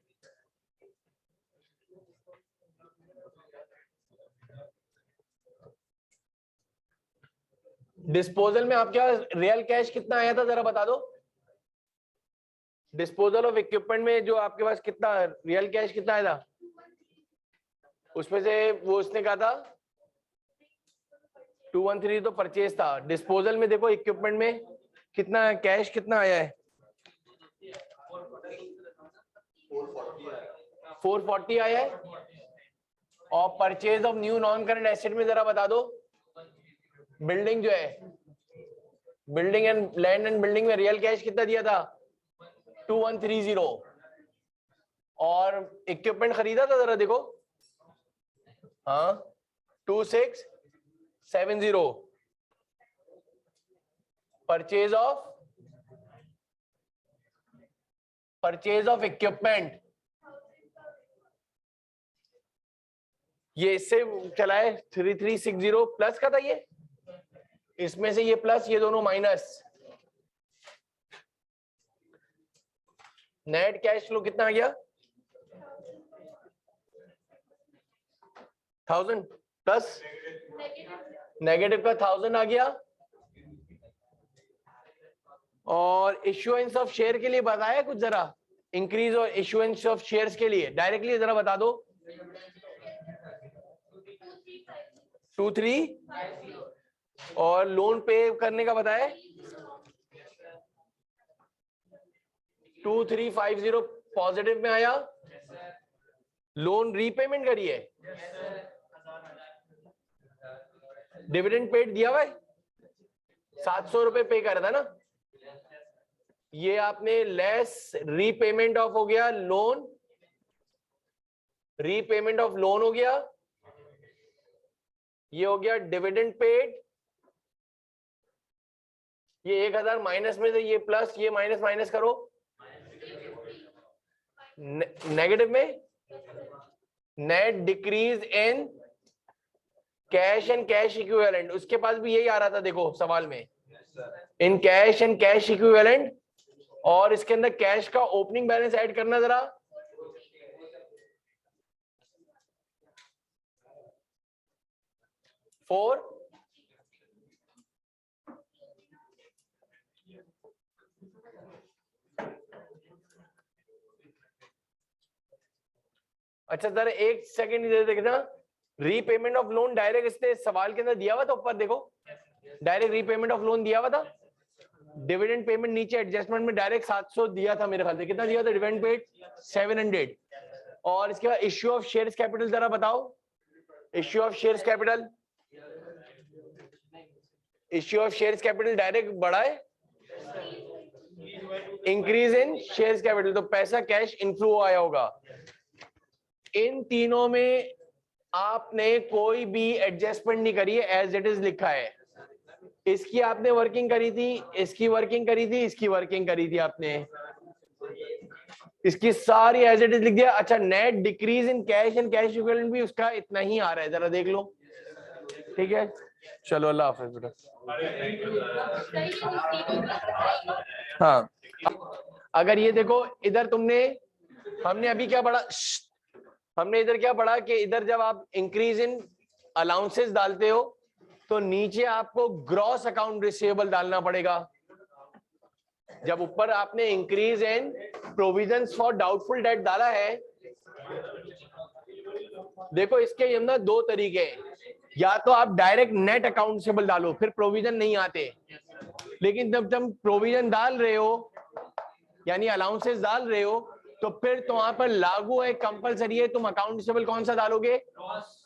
Disposal में आपके पास रियल कैश कितना आया था, जरा बता दो। डिस्पोजल ऑफ इक्विपमेंट में जो आपके पास कितना रियल कैश कितना आया था, उसमें से वो उसने कहा था 213 तो परचेज था। डिस्पोजल में देखो इक्विपमेंट में कितना कैश कितना आया है, 440 आया है। और purchase of new non current asset में जरा बता दो, बिल्डिंग जो है, building and land and building में रियल कैश कितना दिया था, 2130। और इक्विपमेंट खरीदा था, जरा देखो, हाँ 2670। परचेज ऑफ इक्विपमेंट, ये इससे चला है 3360 प्लस का था ये, इसमें से ये प्लस, ये दोनों माइनस। नेट कैश फ्लो कितना आ गया, 1000 प्लस नेगेटिव का 1000 आ गया। और इश्यूएंस ऑफ शेयर के लिए बताया कुछ जरा, इंक्रीज और इश्यूएंस ऑफ शेयर्स के लिए डायरेक्टली जरा बता दो। 23 और लोन पे करने का बताया 2350 पॉजिटिव में आया। लोन रीपेमेंट करिए, डिविडेंड पेड दिया हुआ है, 700 रुपए पे करा था ना, ये आपने लेस रीपेमेंट ऑफ हो गया लोन, रीपेमेंट ऑफ लोन हो गया, ये हो गया डिविडेंड पेड। ये 1000 माइनस में से ये प्लस, ये माइनस माइनस करो, नेगेटिव में net decrease in cash and cash equivalent. उसके पास भी यही आ रहा था देखो सवाल में, in cash and cash equivalent. और इसके अंदर कैश का ओपनिंग बैलेंस ऐड करना जरा, फोर अच्छा जरा एक सेकेंड इधर देखना, रीपेमेंट ऑफ लोन डायरेक्ट इसने सवाल के अंदर दिया हुआ था, ऊपर देखो डायरेक्ट रीपेमेंट ऑफ लोन दिया हुआ था। डिविडेंड पेमेंट नीचे एडजस्टमेंट में डायरेक्ट 700 दिया था मेरे ख्याल से, कितना दिया था डिविडेंड पेड 700। और इसके बाद इश्यू ऑफ शेयर्स कैपिटल जरा बताओ, issue of shares capital issue of shares capital direct बढ़ा है, इंक्रीज इन शेयर्स कैपिटल, तो पैसा कैश इनफ्लो आया होगा। इन तीनों में आपने कोई भी एडजस्टमेंट नहीं करी है, एज इट इज लिखा है। इसकी आपने वर्किंग करी थी, इसकी वर्किंग करी थी, इसकी वर्किंग करी थी आपने, इसकी सारी एज इट इज लिख दिया। अच्छा, net decrease in cash and cash equivalent भी उसका इतना ही आ रहा है, जरा देख लो। ठीक है, चलो अल्लाह हाफिज बेटा। हाँ, अगर ये देखो इधर तुमने, हमने अभी क्या पढ़ा, हमने इधर क्या पढ़ा कि इधर जब आप इंक्रीज इन अलाउंसेस डालते हो तो नीचे आपको ग्रॉस अकाउंट रिसीवेबल डालना पड़ेगा। जब ऊपर आपने increase in provisions for doubtful date डाला है, देखो इसके ना दो तरीके हैं, या तो आप डायरेक्ट नेट अकाउंट रिसीवेबल डालो, फिर प्रोविजन नहीं आते। लेकिन जब तुम प्रोविजन डाल रहे हो यानी अलाउंसेस डाल रहे हो, तो फिर तो वहां पर लागू है, कंपलसरी है, तुम अकाउंट रिसीवेबल कौन सा डालोगे,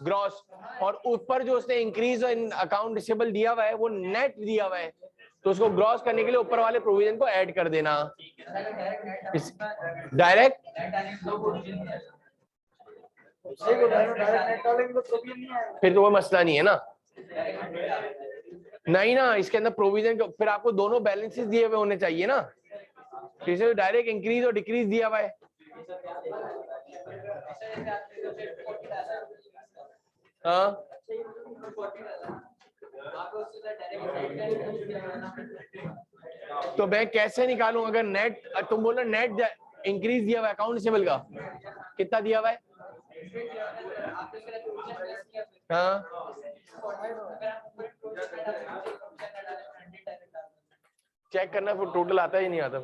ग्रॉस। और ऊपर जो उसने इंक्रीज इन अकाउंट रिसीवेबल दिया हुआ है वो नेट दिया हुआ है, तो उसको ग्रॉस करने के लिए ऊपर वाले प्रोविजन को ऐड कर देना। डायरेक्ट फिर तो कोई मसला नहीं है ना, नहीं ना, इसके अंदर प्रोविजन फिर आपको दोनों बैलेंसेस दिए हुए होने चाहिए ना, इसे डायरेक्ट इंक्रीज और डिक्रीज दिया हुआ है। हाँ, तो मैं कैसे निकालूं अगर नेट, तुम बोलो नेट इंक्रीज दिया हुआ है अकाउंट रिसीवेबल का, कितना दिया हुआ है? हाँ, चेक करना, फिर टोटल आता ही नहीं आता।